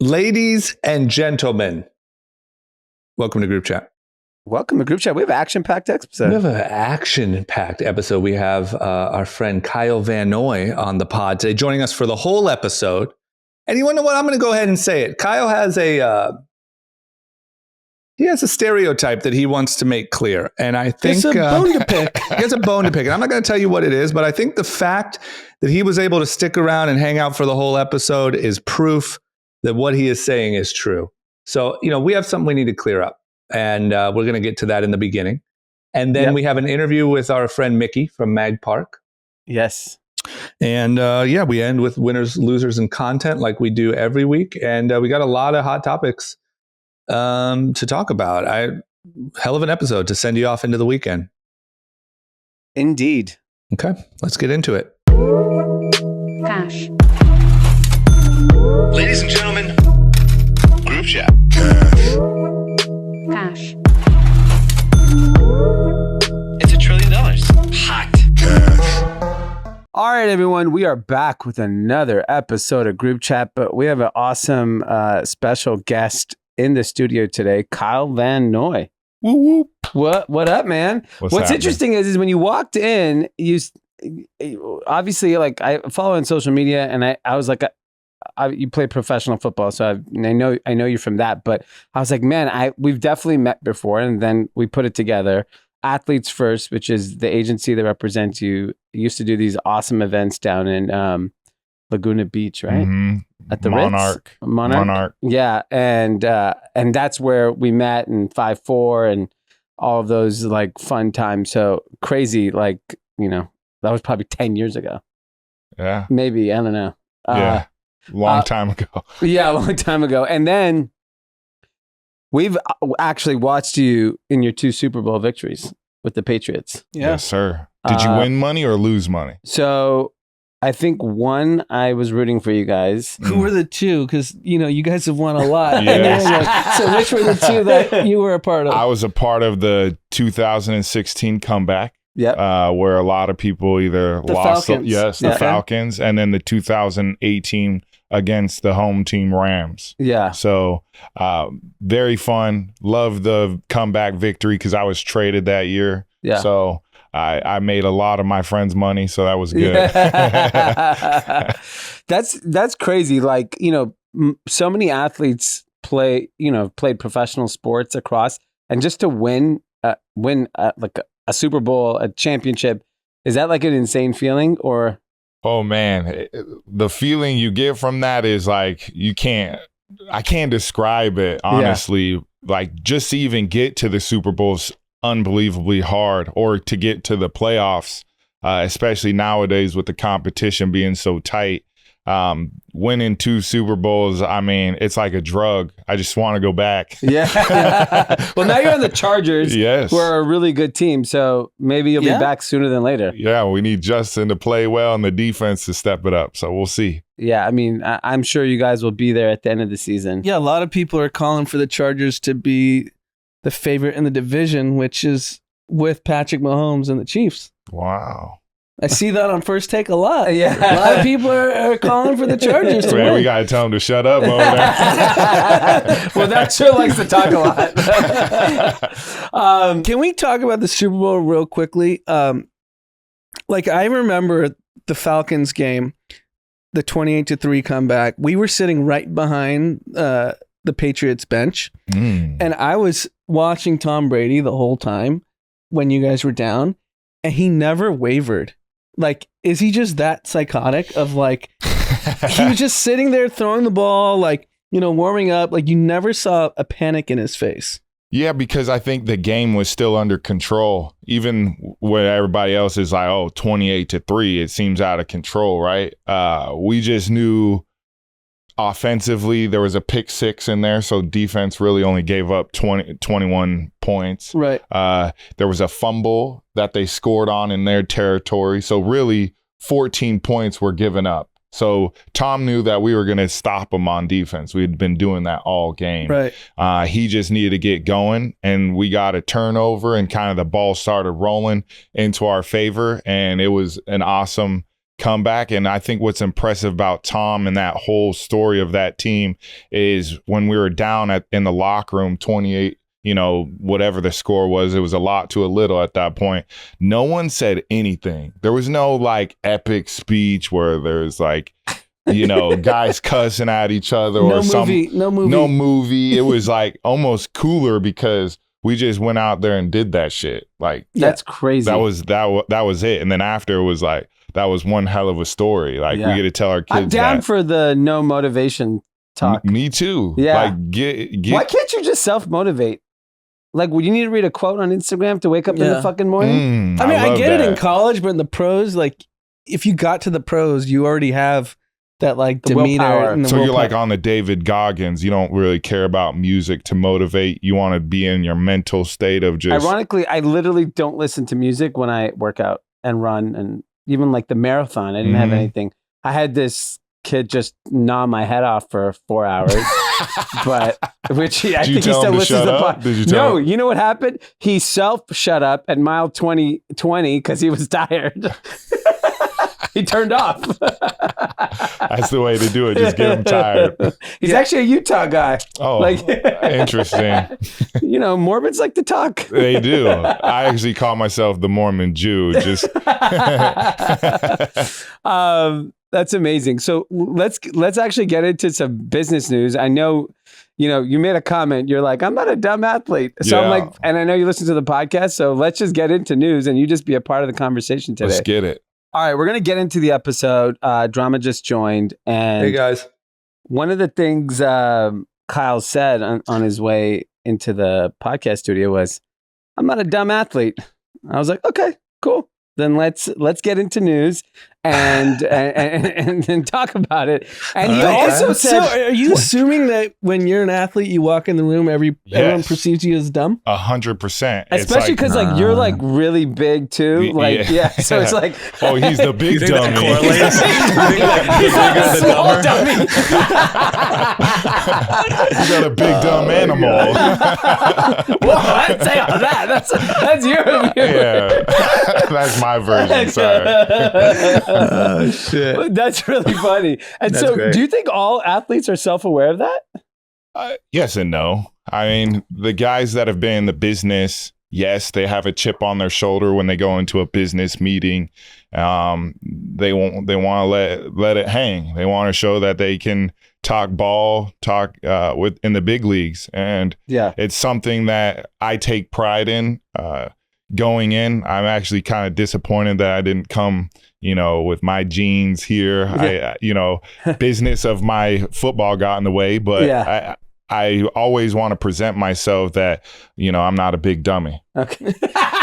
Ladies and gentlemen, welcome to Group Chat. Welcome to Group Chat. We have an action-packed episode. We have an action-packed episode. We have our friend Kyle Van Noy on the pod today, joining us for the whole episode. And you know what? I'm going to go ahead and say it. Kyle has a stereotype that he wants to make clear, and I think it's a bone to pick. He has a bone to pick, and I'm not going to tell you what it is, but I think the fact that he was able to stick around and hang out for the whole episode is proof that what he is saying is true. So, we have something we need to clear up. And we're going to get to that in the beginning. And then we have an interview with our friend Mickey from Mag Park. Yes. And we end with winners, losers, and content like we do every week. And we got a lot of hot topics to talk about. Hell of an episode to send you off into the weekend. Indeed. Okay, let's get into it. Cash. Ladies and gentlemen, Group Chat. Cash. It's $1 trillion. Hot. All right, everyone. We are back with another episode of Group Chat, but we have an awesome special guest in the studio today, Kyle Van Noy. Woo whoop. What up, man? What's interesting is when you walked in, you obviously, like, I follow on social media, and I was like, you play professional football, so I know you from that. But I was like, man, we've definitely met before, and then we put it together. Athletes First, which is the agency that represents you, used to do these awesome events down in Laguna Beach, right? Mm-hmm. At the Monarch. Yeah, and that's where we met in 5'4" and all of those like fun times. So crazy, like that was probably 10 years ago. Yeah, maybe, I don't know. Yeah. Long time ago. Yeah, a long time ago. And then we've actually watched you in your 2 Super Bowl victories with the Patriots. Yeah. Yes, sir. Did you win money or lose money? So I think one, I was rooting for you guys. Mm. Who were the two? Because, you guys have won a lot. Yes. So which were the two that you were a part of? I was a part of the 2016 comeback. Yeah, where a lot of people either lost. Falcons. The Falcons, and then the 2018 against the home team Rams. Yeah. So very fun. Love the comeback victory because I was traded that year. Yeah. So I made a lot of my friends' money, so that was good. Yeah. That's crazy. Like, so many athletes played professional sports across, and just to win like a Super Bowl, a championship, is that like an insane feeling? Or oh man, the feeling you get from that is like I can't describe it, honestly. Yeah. Like, just to even get to the Super Bowl's unbelievably hard, or to get to the playoffs, especially nowadays with the competition being so tight. Winning 2 Super Bowls, I mean, it's like a drug. I just want to go back. Yeah. Well, now you're on the Chargers. Yes. Who are a really good team, so maybe you'll be back sooner than later. Yeah, we need Justin to play well and the defense to step it up, so we'll see. Yeah, I mean, I'm sure you guys will be there at the end of the season. Yeah, a lot of people are calling for the Chargers to be the favorite in the division, which is with Patrick Mahomes and the Chiefs. Wow. I see that on First Take a lot. Yeah. A lot of people are calling for the Chargers to Man, win. we got to tell them to shut up over there. Well, that sure likes to talk a lot. Can we talk about the Super Bowl real quickly? Like, I remember the Falcons game, the 28-3 comeback. We were sitting right behind the Patriots bench, and I was watching Tom Brady the whole time when you guys were down, and he never wavered. Like, is he just that psychotic of like, he was just sitting there throwing the ball, like, warming up. Like, you never saw a panic in his face. Yeah, because I think the game was still under control. Even when everybody else is like, 28-3, it seems out of control, right? We just knew offensively there was a pick 6 in there, so defense really only gave up 21 points. Right. There was a fumble that they scored on in their territory, so really 14 points were given up. So Tom knew that we were going to stop him on defense. We had been doing that all game. Right. He just needed to get going, and we got a turnover, and kind of the ball started rolling into our favor, and it was an awesome comeback. And I think what's impressive about Tom and that whole story of that team is when we were down in the locker room, 28, whatever the score was, it was a lot to a little at that point. No one said anything. There was no like epic speech where there's like, guys cussing at each other or No movie. It was like almost cooler because we just went out there and did that shit. Like that's crazy. That was it. And then after it was like, that was one hell of a story. Like we get to tell our kids. I'm down for the no motivation talk. Me too. Yeah. Like get. Why can't you just self-motivate? Like, would you need to read a quote on Instagram to wake up in the fucking morning? I get it in college, but in the pros, like if you got to the pros, you already have that like demeanor. And so you're like on the David Goggins. You don't really care about music to motivate. You want to be in your mental state of just. Ironically, I literally don't listen to music when I work out and run, and even like the marathon. I didn't have anything. I had this kid just gnaw my head off for 4 hours, but I think he still listens to the podcast. Did you tell him? You know what happened? He shut up at mile 20 because he was tired. He turned off. That's the way to do it. Just get him tired. He's actually a Utah guy. Oh, interesting. Mormons like to talk. They do. I actually call myself the Mormon Jew. Just that's amazing. So let's actually get into some business news. I know, you made a comment. You're like, I'm not a dumb athlete. So I'm like, and I know you listen to the podcast. So let's just get into news and you just be a part of the conversation today. Let's get it. All right, we're going to get into the episode. Drama just joined. And hey, guys. One of the things Kyle said on his way into the podcast studio was, I'm not a dumb athlete. I was like, okay, cool. Then let's get into news and talk about it. And he also said, so are you assuming that when you're an athlete, you walk in the room, everyone perceives you as dumb? 100%. Especially because you're like really big too. Like so it's like, oh, he's the big dummy. He's a small dummy. You got a big dumb animal. Well, I'd say all that. That's your view. Yeah, that's my version. Sorry. Oh, shit. That's really funny. And That's so great. do you think all athletes are self-aware of that? Yes and no. I mean, the guys that have been in the business, yes, they have a chip on their shoulder when they go into a business meeting. They want to let it hang. They want to show that they can talk ball, in the big leagues. And it's something that I take pride in. Going in, I'm actually kind of disappointed that I didn't come, with my genes here. Business of my football got in the way, but I always want to present myself that, I'm not a big dummy. Okay.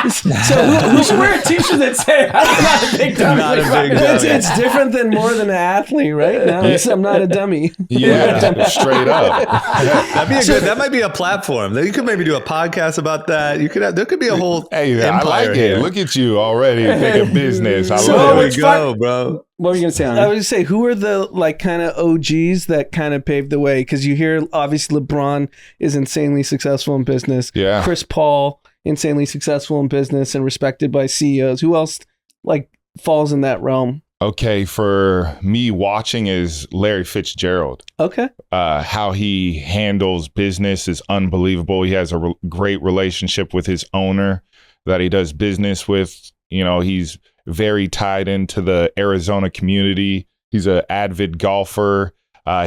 So who should wear a t-shirt that says, I'm not a big dummy? Not a big dummy. It's different than more than an athlete, right? Now I'm not a dummy. Yeah, straight up. That'd be that might be a platform. You could maybe do a podcast about that. There could be a whole Hey, I empire like here. it. Look at you already thinking business. I So love there it. we go, bro. What were you going to say, I Anand? would just say, who are the like kind of OGs that kind of paved the way? Because you hear obviously LeBron is insanely successful in business. Yeah. Chris Paul, insanely successful in business and respected by CEOs. Who else like falls in that realm? Okay, for me, watching is Larry Fitzgerald. Okay. How he handles business is unbelievable. He has a great relationship with his owner that he does business with. He's very tied into the Arizona community. He's an avid golfer.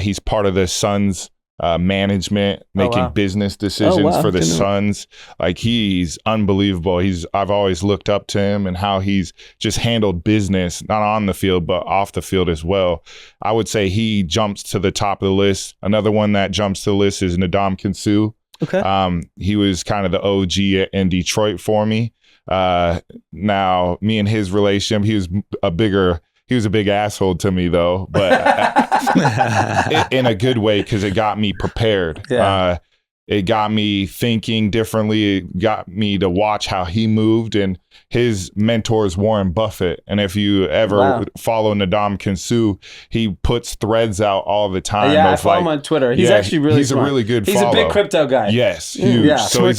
He's part of the Suns management, making business decisions for the Suns. Like, he's unbelievable. I've always looked up to him and how he's just handled business, not on the field, but off the field as well. I would say he jumps to the top of the list. Another one that jumps to the list is Ndamukong Suh. Okay. He was kind of the OG in Detroit for me. Now, me and his relationship, he was a big asshole to me though, but in a good way, because it got me prepared. it got me thinking differently. It got me to watch how he moved, and his mentor is Warren Buffett. And if you ever follow Nadam Kinsu, he puts threads out all the time. I follow him on Twitter. He's actually really he's smart. a really good He's follow. a big crypto guy. Yes, huge. Yeah. So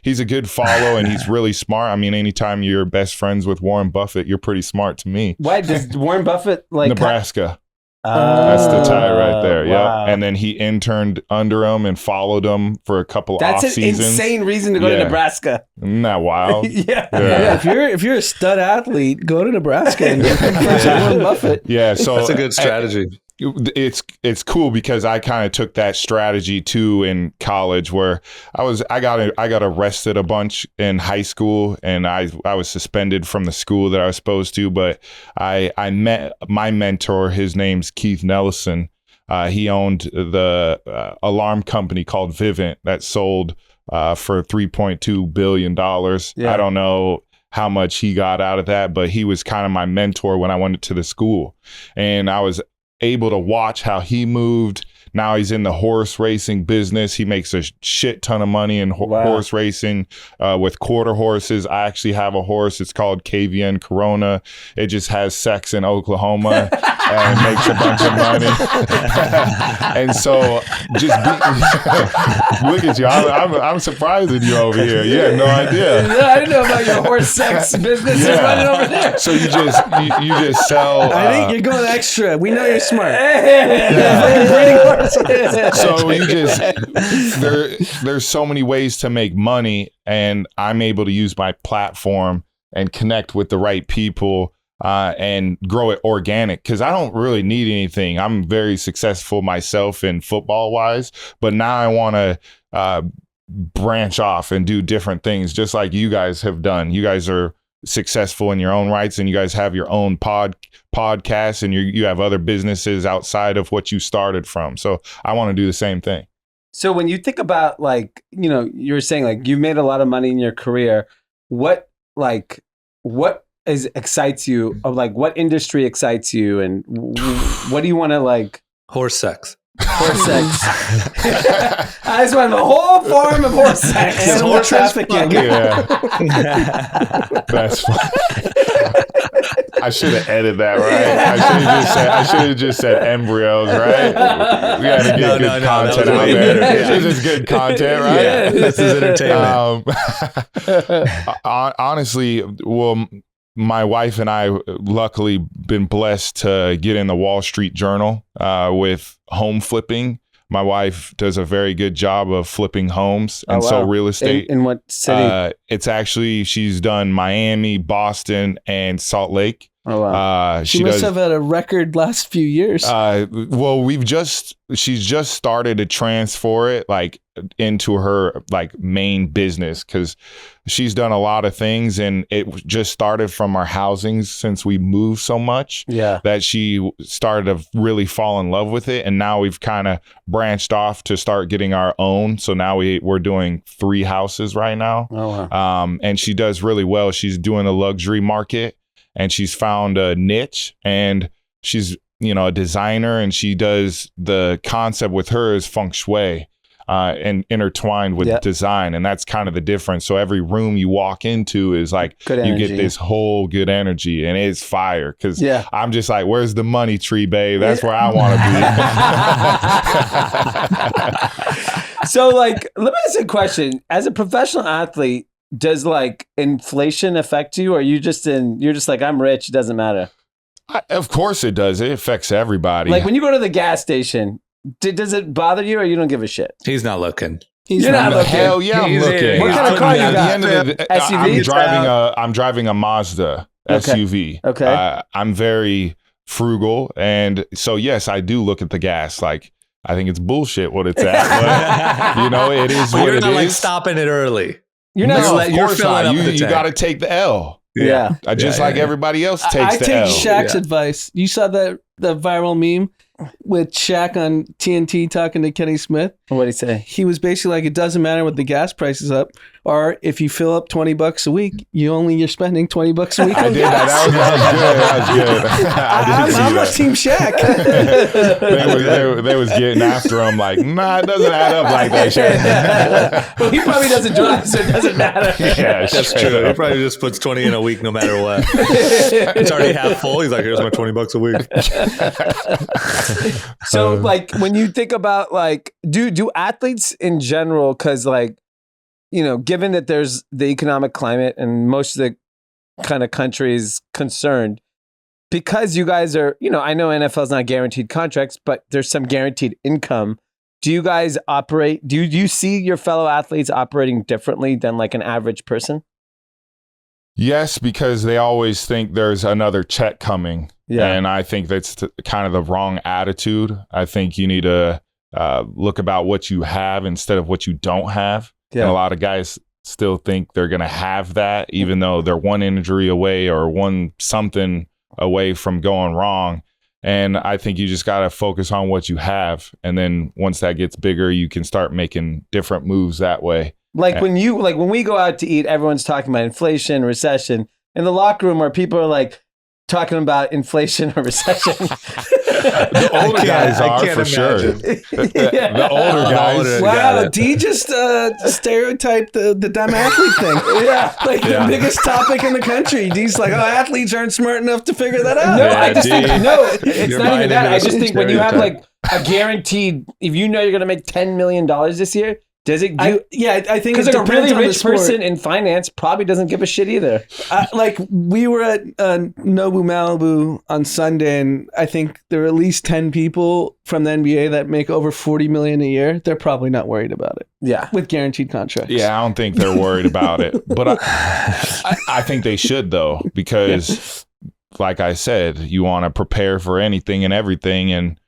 he's a good follow, and he's really smart. I mean, anytime you're best friends with Warren Buffett, you're pretty smart to me. Why does Warren Buffett like Nebraska? That's the tie right there. Wow. Yeah. And then he interned under him and followed him for a couple off seasons. That's an insane reason to go to Nebraska. Isn't that wild? Yeah, if you're a stud athlete, go to Nebraska and Warren Buffett. Yeah, so that's a good strategy. It's cool because I kind of took that strategy too in college, where I got arrested a bunch in high school, and I was suspended from the school that I was supposed to. But I met my mentor. His name's Keith Nelson. He owned the alarm company called Vivint that sold for $3.2 billion. I don't know how much he got out of that, but he was kind of my mentor when I went to the school, and I was able to watch how he moved. Now he's in the horse racing business. He makes a shit ton of money in horse racing with quarter horses. I actually have a horse. It's called KVN Corona. It just has sex in Oklahoma and makes a bunch of money. And so just look at you. I'm surprising you over here. You had no idea. I didn't know about your horse sex business you're running over there. So you just sell. I think you're going extra. We know you're smart. So you just there's so many ways to make money, and I'm able to use my platform and connect with the right people and grow it organic, because I don't really need anything. I'm very successful myself in football wise, but now I want to branch off and do different things, just like you guys have done. You guys are successful in your own rights, and you guys have your own podcasts, and you have other businesses outside of what you started from. So I want to do the same thing. So when you think about, like, you know, you were saying like you've made a lot of money in your career, what excites you, of like what industry excites you, and what do you want to like? Horse sex. Horse sex. I just want a whole farm of horse sex. Animal trafficking. Yeah. That's fun. I should have edited that, right? I should have just said embryos, right? We got to get good content out there. This is good content, right? Yeah, this is entertainment. Honestly, well, my wife and I luckily been blessed to get in the Wall Street Journal with home flipping. My wife does a very good job of flipping homes, and so real estate. In what city? It's actually, she's done Miami, Boston, and Salt Lake. Oh wow! She must have had a record last few years. Well, she's just started to transfer it like into her like main business, because she's done a lot of things, and it just started from our housings since we moved so much. Yeah, that she started to really fall in love with it, and now we've kind of branched off to start getting our own. So now we're doing 3 houses right now. Oh wow! And she does really well. She's doing the luxury market, and she's found a niche, and she's, you know, a designer, and she does, the concept with her is feng shui and intertwined with design. And that's kind of the difference. So every room you walk into is like, you get this whole good energy, and it's fire. Cause I'm just like, where's the money tree, babe? That's where I want to be. So like, let me ask you a question. As a professional athlete, does like inflation affect you, or you're just like, I'm rich, it doesn't matter? Of course it does. It affects everybody. Like when you go to the gas station, does it bother you, or you don't give a shit? He's not looking. You're not looking. Hell yeah, I'm looking. What kind of car you got? At the end of the SUV? I'm driving a Mazda SUV. Okay. I'm very frugal, and so yes, I do look at the gas. Like, I think it's bullshit what it's at, but you know, it is what it is. You're not like stopping it early. You're not. No, of course not. You got to take the L. Yeah. Just like everybody else takes the L. I take Shaq's advice. You saw the viral meme with Shaq on TNT talking to Kenny Smith. What did he say? He was basically like, it doesn't matter what the gas price is up, or if you fill up $20 a week, you're spending $20 a week. I on did gas. that. That was good. I'm on Team Shaq. They was getting after him like, nah, it doesn't add up like that, Shaq. Well, he probably doesn't drive, so it doesn't matter. Yeah, That's true. He probably just puts 20 in a week no matter what. It's already half full. He's like, here's my $20 a week. So like when you think about like do athletes in general, because like, you know, given that there's the economic climate and most of the kind of countries concerned, because you guys are, you know, I know NFL's not guaranteed contracts, but there's some guaranteed income. Do you guys operate, do you see your fellow athletes operating differently than like an average person? Yes, because they always think there's another check coming. Yeah. And I think that's kind of the wrong attitude. I think you need to look about what you have instead of what you don't have. Yeah. And a lot of guys still think they're going to have that, even though they're one injury away or one something away from going wrong. And I think you just got to focus on what you have. And then once that gets bigger, you can start making different moves that way. Like when we go out to eat, everyone's talking about inflation, recession. In the locker room where people are like talking about inflation or recession. The older guys are for sure. The older guys. Wow, Dee just stereotyped the dumb athlete thing. Yeah. Like the biggest topic in the country. Dee's like, oh, athletes aren't smart enough to figure that out. No, Yeah, I just think, no, it's not even that. I just think when you have stereotype. like a guaranteed, if you know you're going to make $10 million this year, does it? I think because it like a depends really on the rich sport. person in finance probably doesn't give a shit either. Like we were at Nobu Malibu on Sunday, and I think there are at least 10 people from the NBA that make over $40 million a year. They're probably not worried about it. Yeah, with guaranteed contracts. Yeah, I don't think they're worried about it, but I think they should though, because like I said, you want to prepare for anything and everything, and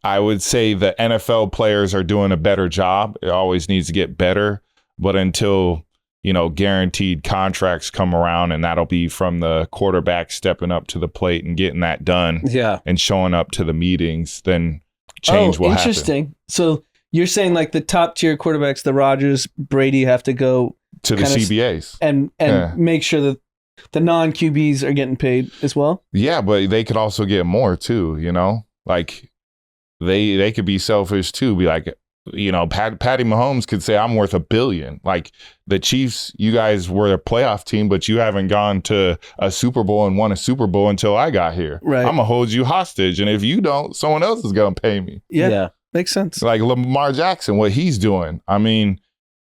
I would say the NFL players are doing a better job. It always needs to get better, but until, you know, guaranteed contracts come around, and that'll be from the quarterback stepping up to the plate and getting that done, and showing up to the meetings, then change will happen. Interesting. So you're saying like the top tier quarterbacks, the Rodgers, Brady, have to go To the CBAs and make sure that the non QBs are getting paid as well. Yeah, but they could also get more too. You know, like. They could be selfish too. Be like, you know, Patty Mahomes could say, I'm worth $1 billion. Like the Chiefs, you guys were a playoff team, but you haven't gone to a Super Bowl and won a Super Bowl until I got here. Right. I'm going to hold you hostage. And if you don't, someone else is going to pay me. Yeah. Makes sense. Like Lamar Jackson, what he's doing. I mean,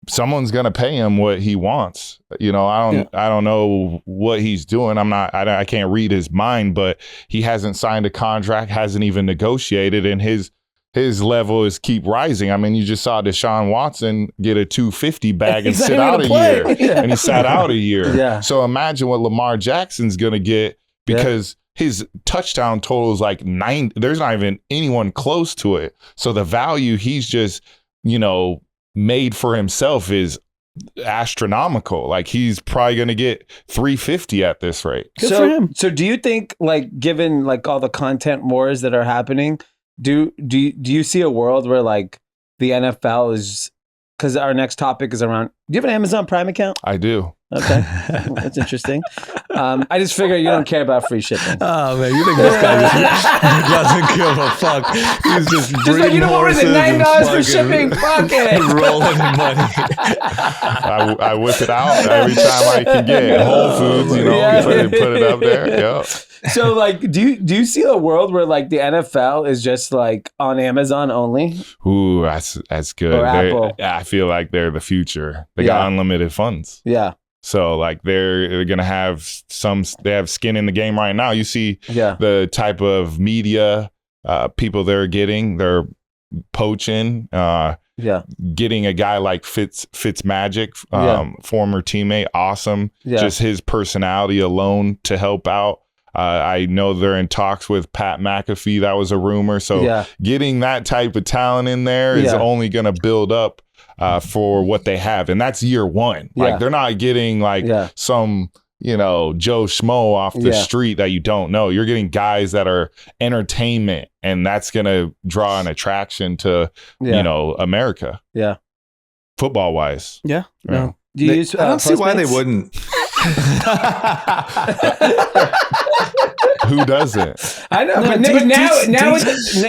someone's going to pay him what he wants. You know, I don't know what he's doing. I can't read his mind, but he hasn't signed a contract, hasn't even negotiated, and his level is keep rising. I mean, you just saw Deshaun Watson get a 250 bag and sit out a year. And he sat out a year. Yeah. So imagine what Lamar Jackson's going to get, because his touchdown total is like 9. There's not even anyone close to it. So the value he's just, you know, made for himself is astronomical. Like he's probably going to get 350 at this rate. Good for him. So do you think, like, given like all the content wars that are happening, do you see a world where like the NFL is, because our next topic is around, do you have an Amazon Prime account? I do. Okay. That's interesting. I just figure you don't care about free shipping. Oh man, you think this guy just doesn't give a fuck? He's just like, you know what is it? $9 for shipping? Fuck it. Rolling money. I whip it out every time I can get Whole Foods, you know, put it up there. Yeah. So like, do you see a world where like the NFL is just like on Amazon only? Ooh, that's good. Or Apple. I feel like they're the future. They got unlimited funds. Yeah. So like they're gonna have they have skin in the game right now. You see the type of media people they're getting. They're poaching. Getting a guy like Fitzmagic, former teammate, awesome. Just his personality alone to help out. I know they're in talks with Pat McAfee. That was a rumor. So getting that type of talent in there is only going to build up for what they have. And that's year one. Like they're not getting like some, Joe Schmo off the street that you don't know. You're getting guys that are entertainment, and that's going to draw an attraction to, America. Yeah. Football wise. Yeah. No. Do you use I don't see why they wouldn't. Who doesn't? I know, but now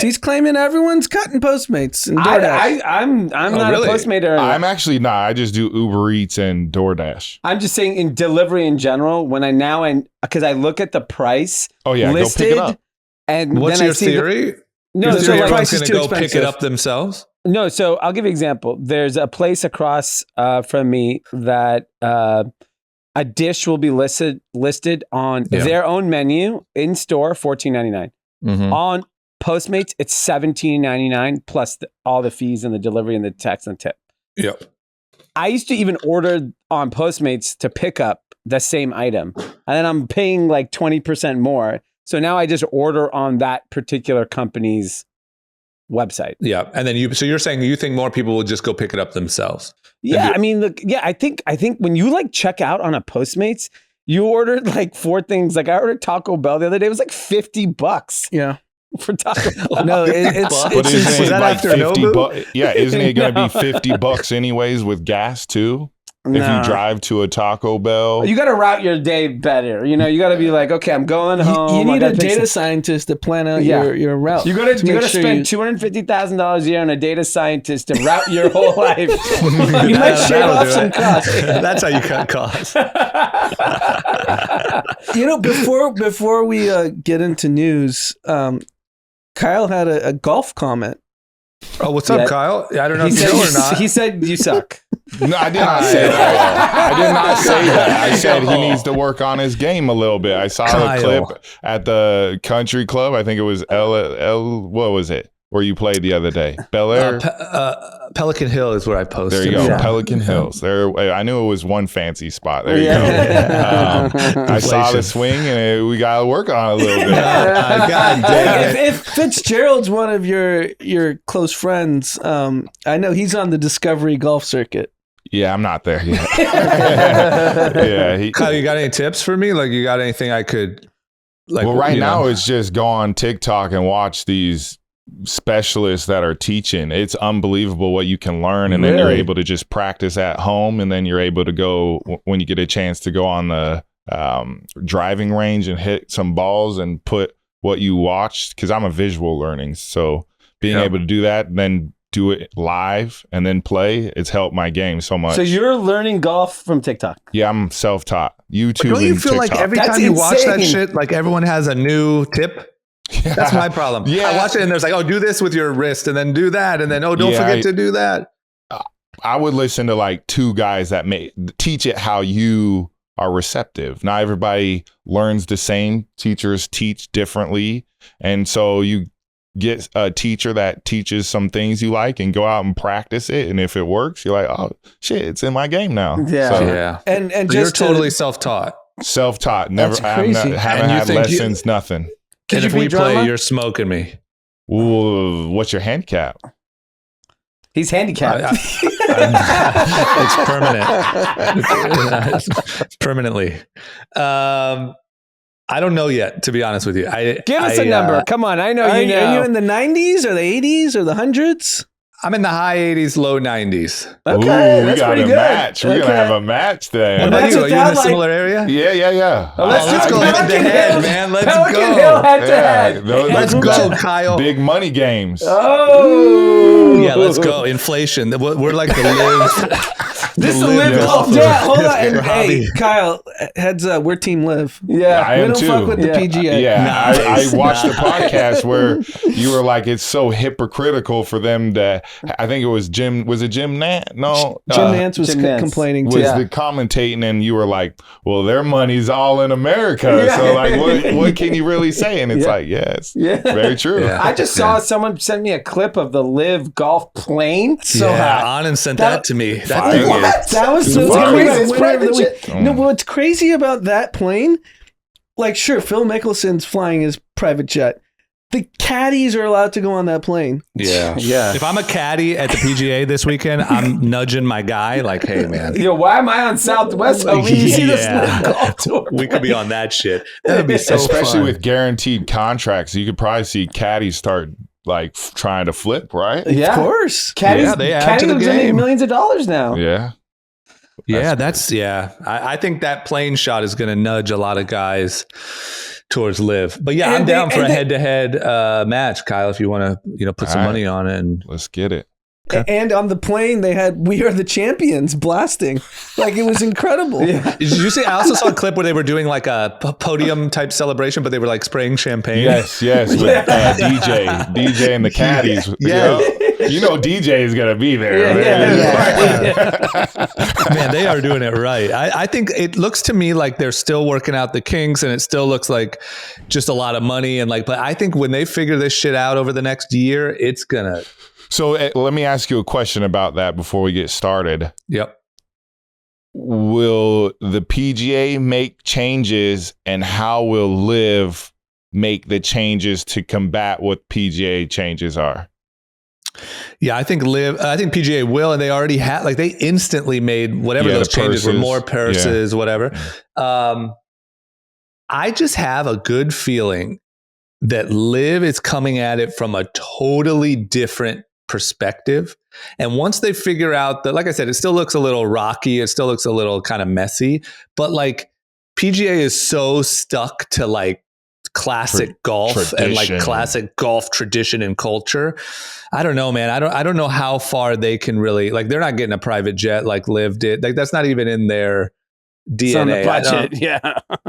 he's claiming everyone's cutting Postmates and DoorDash. I'm not really? a Postmater. I'm actually not. I just do Uber Eats and DoorDash. I'm just saying in delivery in general. When because I look at the price. Oh yeah, listed, go pick it up. And what's then your theory? No, your theory price is going to too go expensive. pick it up themselves. No, so I'll give you an example. There's a place across from me that a dish will be listed on their own menu in store, $14.99. Mm-hmm. On Postmates, it's $17.99 plus all the fees and the delivery and the tax and tip. Yep. I used to even order on Postmates to pick up the same item, and then I'm paying like 20% more. So now I just order on that particular company's website. Yeah, and then so you're saying you think more people will just go pick it up themselves? Yeah, I mean, look, I think when you like check out on a Postmates, you ordered like 4 things. Like I ordered Taco Bell the other day. It was like $50. Yeah. For Taco Bell. No, But isn't it that like after 50 Nobu? bucks? Yeah, isn't it going to be $50 anyways with gas too? If No. you drive to a Taco Bell, You got to route your day better. You got to be like, okay, I'm going home. You need I a gotta take data some- scientist to plan out Yeah. your route. You got to make sure spend $250,000 a year on a data scientist to route your whole life. You might shave That'll off do some it. costs. That's how you cut costs. Before we get into news, Kyle had a golf comment. Oh, what's up, Kyle? I don't know if you know or not. He said you suck. no, I did not say that. I did not say that. I said he needs to work on his game a little bit. I saw Kyle. a clip at the country club. I think it was what was it? Where you played the other day? Bel Air? Pelican Hill is where I posted. There you go. Yeah. Pelican Hills. There, I knew it was one fancy spot. There you Yeah. go. I saw the swing, and we got to work on it a little bit. God damn it. If Fitzgerald's one of your close friends, I know he's on the Discovery golf circuit. Yeah, I'm not there yet. Yeah. Kyle, you got any tips for me? Like, you got anything I could like? Well, right now know? it's just go on TikTok and watch these specialists that are teaching. It's unbelievable what you can learn, and then you're Really? able to just practice at home, and then you're able to go when you get a chance to go on the driving range and hit some balls and put what you watched, because I'm a visual learning, so being able to do that, then do it live and then play, it's helped my game so much. So you're learning golf from TikTok. Yeah, I'm self-taught. YouTube. Don't you and feel TikTok. like every That's time you watch that insane. shit, like everyone has a new tip? That's my problem. Yeah. I watch it and there's like, oh, do this with your wrist and then do that. And then, oh, don't forget to do that. I would listen to like 2 guys that teach it how you are receptive. Not everybody learns the same. Teachers teach differently. And so you get a teacher that teaches some things you like and go out and practice it. And if it works, you're like, oh shit, it's in my game now. Yeah. So, Yeah. And So just you're totally self-taught. self-taught. Never That's crazy. haven't And you had think lessons, nothing. Could And you if be we drama? play, you're smoking me. Ooh, what's your handicap? He's handicapped. It's permanent. It's permanently. I don't know yet, to be honest with you. Give us a number. Come on. I know are you know. you in the 90s or the 80s or the hundreds? I'm in the high 80s, low 90s. Okay, Ooh, we that's got pretty a good. match. We're Okay. gonna have a match What then. about That's you? what Are you in that a like- similar area? Yeah. let's go head to head, man. Let's Pelican go. Hill head to head. Yeah, those- Let's go, Kyle. Big money games. Oh. Yeah, let's go. Inflation. We're like the live. This is the live golf. Yeah, hold on. Your And, hey, hobby. Kyle, heads up. We're Team Live. Yeah. I We am don't too. fuck with the Yeah. PGA. Yeah, Nice. I watched a podcast where you were like, it's so hypocritical for them to. I think it was Jim. Was it Jim Nant? No, Jim Nance was Jim Nance complaining was too. Yeah. the commentating, and you were like, well, their money's all in America. Yeah. So like, what can you really say? And it's Yeah. like, yes, Yeah. very true. Yeah. I just saw someone send me a clip of the live golf plane. So yeah, hot. Anand sent That- that to me. That Fire. thing What? is. That was It's the fire. winner It's of private the week. jet. No, what's crazy about that plane? Like, sure, Phil Mickelson's flying his private jet, The caddies are allowed to go on that plane. Yeah. Yeah. If I'm a caddy at the PGA this weekend, I'm nudging my guy like, hey, man. Yo, why am I on Southwest? Oh, you see this Yeah. golf tour? We could be on that shit. That'd be so Especially fun. with guaranteed contracts. You could probably see caddies start like trying to flip, right? Yeah. Of course. Caddies, Yeah, they add to caddies the are gonna make game. millions of dollars now. Yeah. I think that plane shot is going to nudge a lot of guys towards live. But yeah, And I'm they- down for a and they- head-to-head match, Kyle. If you want to, put some All right. money on it. And Let's get it. And on the plane, they had "We Are the Champions" blasting. Like, it was incredible. Yeah. did you see? I also saw a clip where they were doing like a podium type celebration, but they were like spraying champagne. Yes. With DJ and the caddies. Yeah. You know DJ is gonna be there. Man, they are doing it right. I think it looks to me like they're still working out the kinks, and it still looks like just a lot of money. And like, but I think when they figure this shit out over the next year, it's gonna. So let me ask you a question about that before we get started. Yep. Will the PGA make changes, and how will Live make the changes to combat what PGA changes are? Yeah, I think PGA will, and they already had, like, they instantly made whatever Yeah, those the changes were, purses. more purses, whatever. I just have a good feeling that Live is coming at it from a totally different perspective. And once they figure out that, like I said, it still looks a little rocky, it still looks a little kind of messy, but like PGA is so stuck to like classic golf and like tradition. classic golf tradition and culture. I don't know, man. I don't know how far they can really, like, they're not getting a private jet like Liv did. Like, that's not even in their DNA. It's on the I budget. don't- Yeah.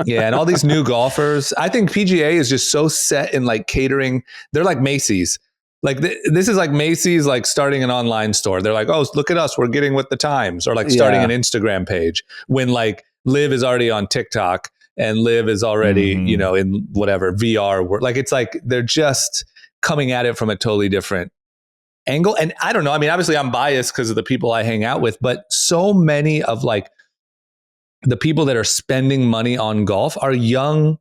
yeah, and all these new golfers, I think PGA is just so set in like catering. They're like Macy's. Like this is like Macy's, like starting an online store. They're like, oh, look at us, we're getting with the times, or like starting an Instagram page. When like Liv is already on TikTok and Liv is already, in whatever VR. Like it's like they're just coming at it from a totally different angle. And I don't know. I mean, obviously, I'm biased because of the people I hang out with, but so many of like the people that are spending money on golf are young,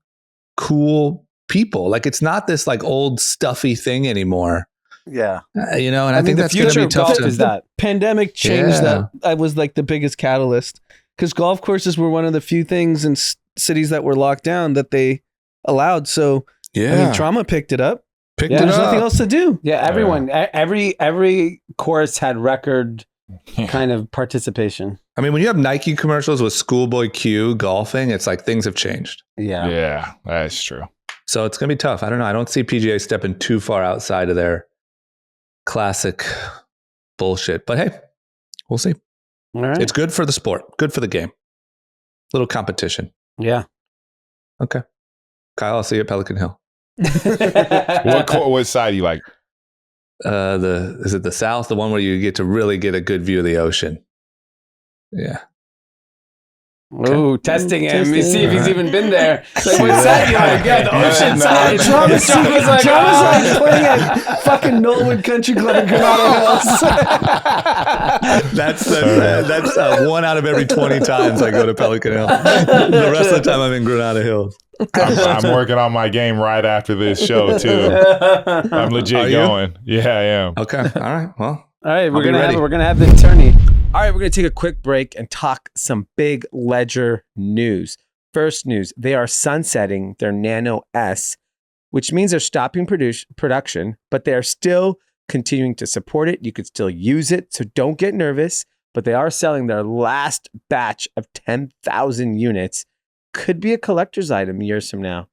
cool people. Like it's not this like old stuffy thing anymore. Yeah. And I mean, think the that's going to future be of tough golf to. is that. Pandemic changed Yeah. that. Was like the biggest catalyst, because golf courses were one of the few things in cities that were locked down that they allowed. So I mean, trauma picked it up. Picked Yeah. it There's up. nothing else to do. Yeah. Everyone, every course had record kind of participation. I mean, when you have Nike commercials with Schoolboy Q golfing, it's like things have changed. Yeah. Yeah, that's true. So it's going to be tough. I don't know. I don't see PGA stepping too far outside of their classic bullshit. But hey, we'll see. All right. It's good for the sport, good for the game. Little competition. Yeah. Okay. Kyle, I'll see you at Pelican Hill. What side do you like? Is it the south? The one where you get to really get a good view of the ocean. Yeah. Ooh, testing him. Let me see if he's Alright. even been there. It's like, what side you like? Yeah, the ocean side. Travis Travis like, like playing at fucking Knollwood Country Club in Granada Hills. That's 1 out of every 20 times I go to Pelican Hill. The rest of the time I'm in Granada Hills. I'm working on my game right after this show too. I'm legit Are you? going. Yeah, I am. Okay. All right. Well, All right, I'll be ready. we're gonna have the attorney. All right, we're gonna take a quick break and talk some big Ledger news. First news: they are sunsetting their Nano S, which means they're stopping production, but they are still continuing to support it. You could still use it, so don't get nervous. But they are selling their last batch of 10,000 units. Could be a collector's item years from now,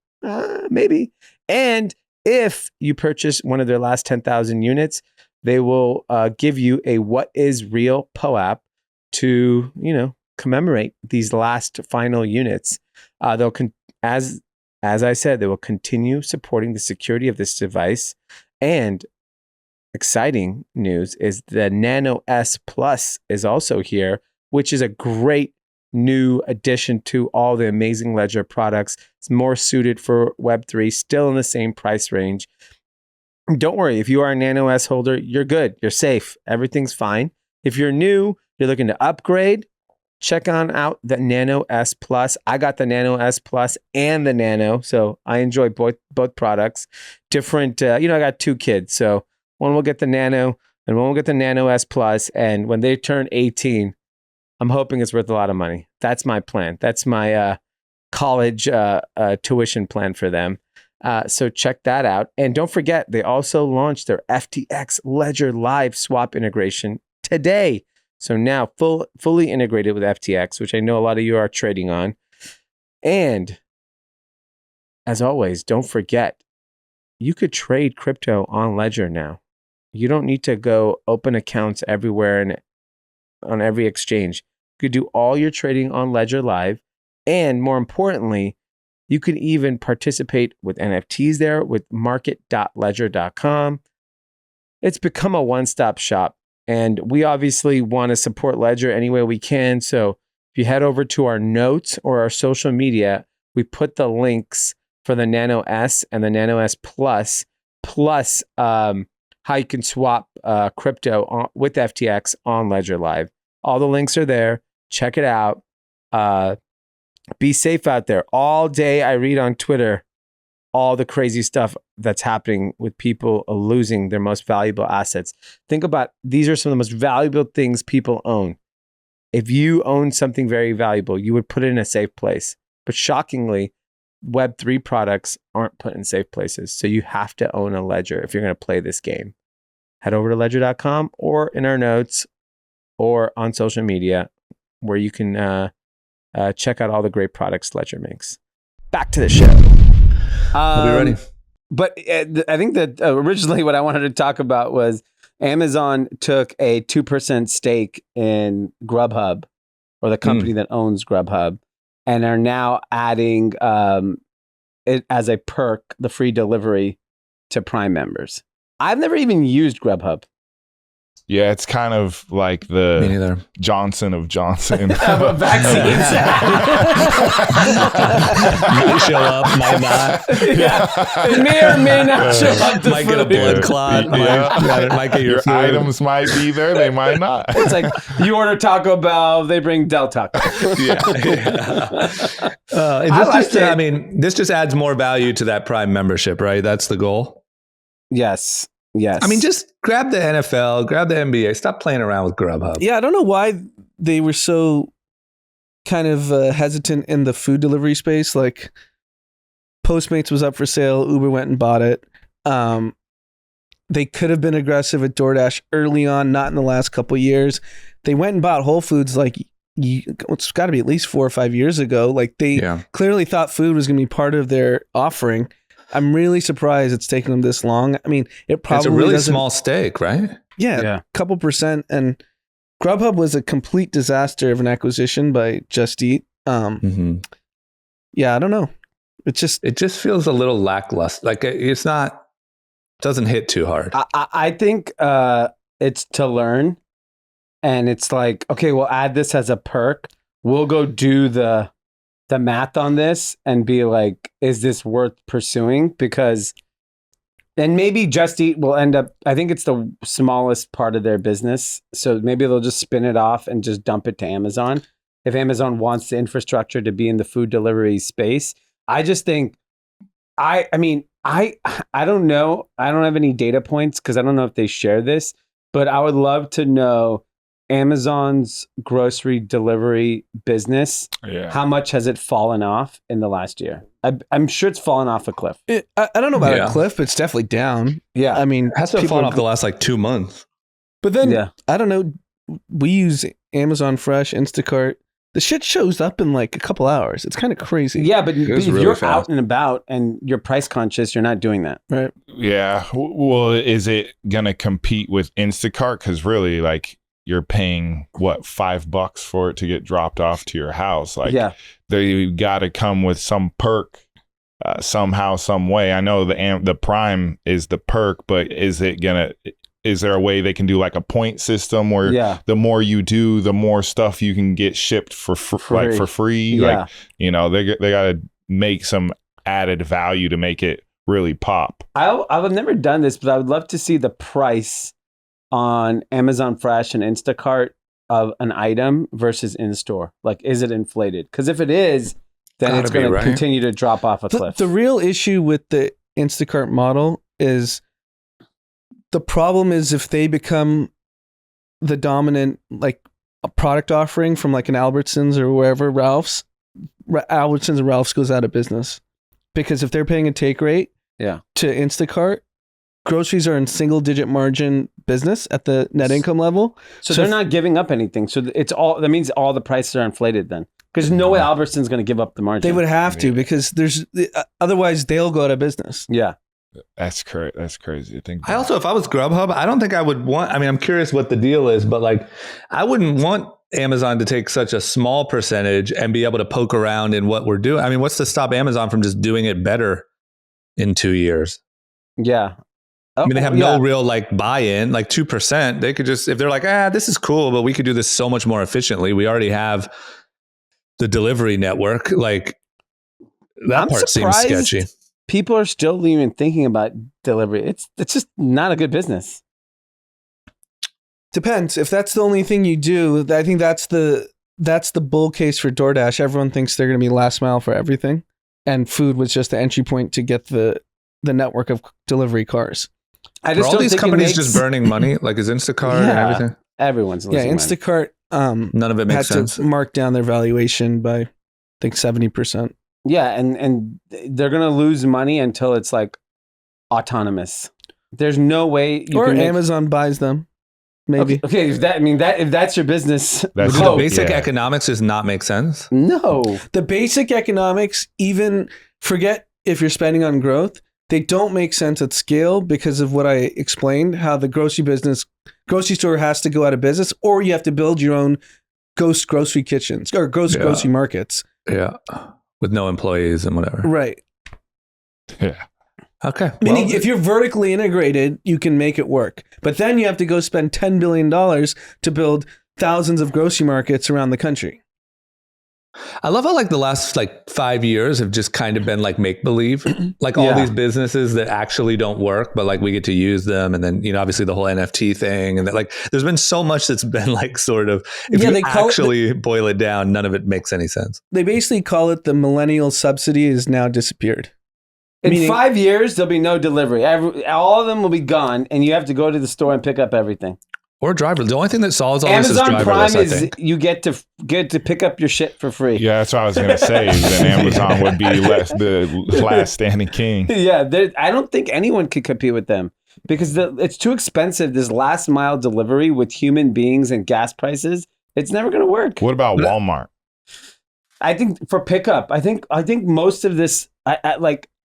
maybe. And if you purchase one of their last 10,000 units, they will give you a What Is Real POAP to, commemorate these last final units. They'll as I said, they will continue supporting the security of this device. And exciting news is the Nano S Plus is also here, which is a great new addition to all the amazing Ledger products. It's more suited for Web3, still in the same price range. Don't worry, if you are a Nano S holder, you're good. You're safe. Everything's fine. If you're new, you're looking to upgrade, check on out the Nano S Plus. I got the Nano S Plus and the Nano, so I enjoy both products. Different, I got 2 kids, so one will get the Nano and one will get the Nano S Plus. And when they turn 18, I'm hoping it's worth a lot of money. That's my plan. That's my college tuition plan for them. So check that out. And don't forget, they also launched their FTX Ledger Live swap integration today. So now fully integrated with FTX, which I know a lot of you are trading on. And as always, don't forget, you could trade crypto on Ledger now. You don't need to go open accounts everywhere and on every exchange. You could do all your trading on Ledger Live. And more importantly, you could even participate with NFTs there with market.ledger.com. It's become a one-stop shop. And we obviously want to support Ledger any way we can. So if you head over to our notes or our social media, we put the links for the Nano S and the Nano S Plus how you can swap crypto with FTX on Ledger Live. All the links are there. Check it out. Be safe out there. All day I read on Twitter all the crazy stuff that's happening with people losing their most valuable assets. Think about, these are some of the most valuable things people own. If you own something very valuable, you would put it in a safe place. But shockingly, Web3 products aren't put in safe places. So you have to own a Ledger if you're going to play this game. Head over to ledger.com or in our notes or on social media where you can check out all the great products Ledger makes. Back to the show. I'll be ready. But I think that originally what I wanted to talk about was Amazon took a 2% stake in Grubhub, or the company that owns Grubhub, and are now adding it as a perk, the free delivery to Prime members. I've never even used Grubhub. Yeah, it's kind of like the Johnson of Johnson. Vaccines. Might show up, might not. Yeah. It may or may not show up. Might get a blood clot. Might get your food. Items might be there, they might not. It's like you order Taco Bell, they bring Del Taco. This just adds more value to that Prime membership, right? That's the goal. Yes. I mean, just grab the NFL, grab the NBA. Stop playing around with Grubhub. Yeah, I don't know why they were so kind of hesitant in the food delivery space. Like, Postmates was up for sale. Uber went and bought it. They could have been aggressive at DoorDash early on, not in the last couple of years. They went and bought Whole Foods it's got to be at least 4 or 5 years ago. Like, they clearly thought food was going to be part of their offering. I'm really surprised it's taken them this long. I mean, it's a really small stake, right? Yeah, a couple percent. And Grubhub was a complete disaster of an acquisition by Just Eat. Yeah, I don't know. It just feels a little lackluster. Like, it's not, doesn't hit too hard. I think it's to learn, and it's like, okay, we'll add this as a perk. We'll go do the math on this and be like, is this worth pursuing? Because then maybe Just Eat will end up, I think it's the smallest part of their business. So maybe they'll just spin it off and just dump it to Amazon. If Amazon wants the infrastructure to be in the food delivery space, I just think, I don't know. I don't have any data points because I don't know if they share this, but I would love to know Amazon's grocery delivery business, how much has it fallen off in the last year? I'm sure it's fallen off a cliff. I don't know about a cliff, but it's definitely down. Yeah. I mean, it has to have fallen off the last 2 months. But then, I don't know, we use Amazon Fresh, Instacart. The shit shows up in a couple hours. It's kind of crazy. Yeah, but if you're out and about and you're price conscious, you're not doing that. Right. Yeah. Well, is it going to compete with Instacart? Because really, you're paying $5 for it to get dropped off to your house. They got to come with some perk somehow, some way. I know the Prime is the perk, but is there a way they can do a point system where the more you do, the more stuff you can get shipped for free? Yeah. They got to make some added value to make it really pop. I've never done this, but I would love to see the price on Amazon Fresh and Instacart of an item versus in store? Like, is it inflated? Because if it is, then Gotta it's going be, to right? continue to drop off a cliff. The real issue with the Instacart model is the problem is if they become the dominant, like a product offering from like an Albertsons or wherever, Albertsons and Ralph's goes out of business. Because if they're paying a take rate to Instacart, groceries are in single digit margin business at the net income level. So they're not giving up anything. So that means all the prices are inflated then. Because no way Albertson's going to give up the margin. They would have to because otherwise they'll go out of business. Yeah. That's crazy. I also, if I was Grubhub, I don't think I would want, I mean, I'm curious what the deal is, but like, I wouldn't want Amazon to take such a small percentage and be able to poke around in what we're doing. I mean, what's to stop Amazon from just doing it better in 2 years? Yeah. I mean, they have no real like buy-in, like 2%. They could just, if they're like, this is cool, but we could do this so much more efficiently. We already have the delivery network. Like that part seems sketchy. People are still even thinking about delivery. It's just not a good business. Depends. If that's the only thing you do, I think that's the bull case for DoorDash. Everyone thinks they're going to be last mile for everything, and food was just the entry point to get the network of delivery cars. I just Are all these companies just burning money? Like is Instacart and everything? Everyone's losing money. Instacart. None of it makes sense. To mark down their valuation by, I think 70%. Yeah, and they're gonna lose money until it's like autonomous. There's no way you can Amazon buys them. Maybe. Okay, if that's your business, the basic economics does not make sense. No, the basic economics, even forget if you're spending on growth, they don't make sense at scale because of what I explained. How the grocery store has to go out of business, or you have to build your own ghost grocery kitchens or grocery markets. Yeah, with no employees and whatever. Right. Yeah. Okay. Meaning, if you're vertically integrated, you can make it work. But then you have to go spend $10 billion to build thousands of grocery markets around the country. I love how like the last like 5 years have just kind of been like make believe, like all these businesses that actually don't work, but like we get to use them. And then, obviously the whole NFT thing and that, like, there's been so much that's been like sort of, if you actually boil it down, none of it makes any sense. They basically call it the millennial subsidy has now disappeared. In 5 years, there'll be no delivery. All of them will be gone, and you have to go to the store and pick up everything. Or driver. The only thing that solves all this is Amazon driverless, Prime I think. you get to pick up your shit for free. Yeah, that's what I was going to say. Then Amazon would be the last standing king. Yeah, I don't think anyone could compete with them because it's too expensive. This last mile delivery with human beings and gas prices, it's never going to work. What about Walmart? I think for pickup, I think most of this,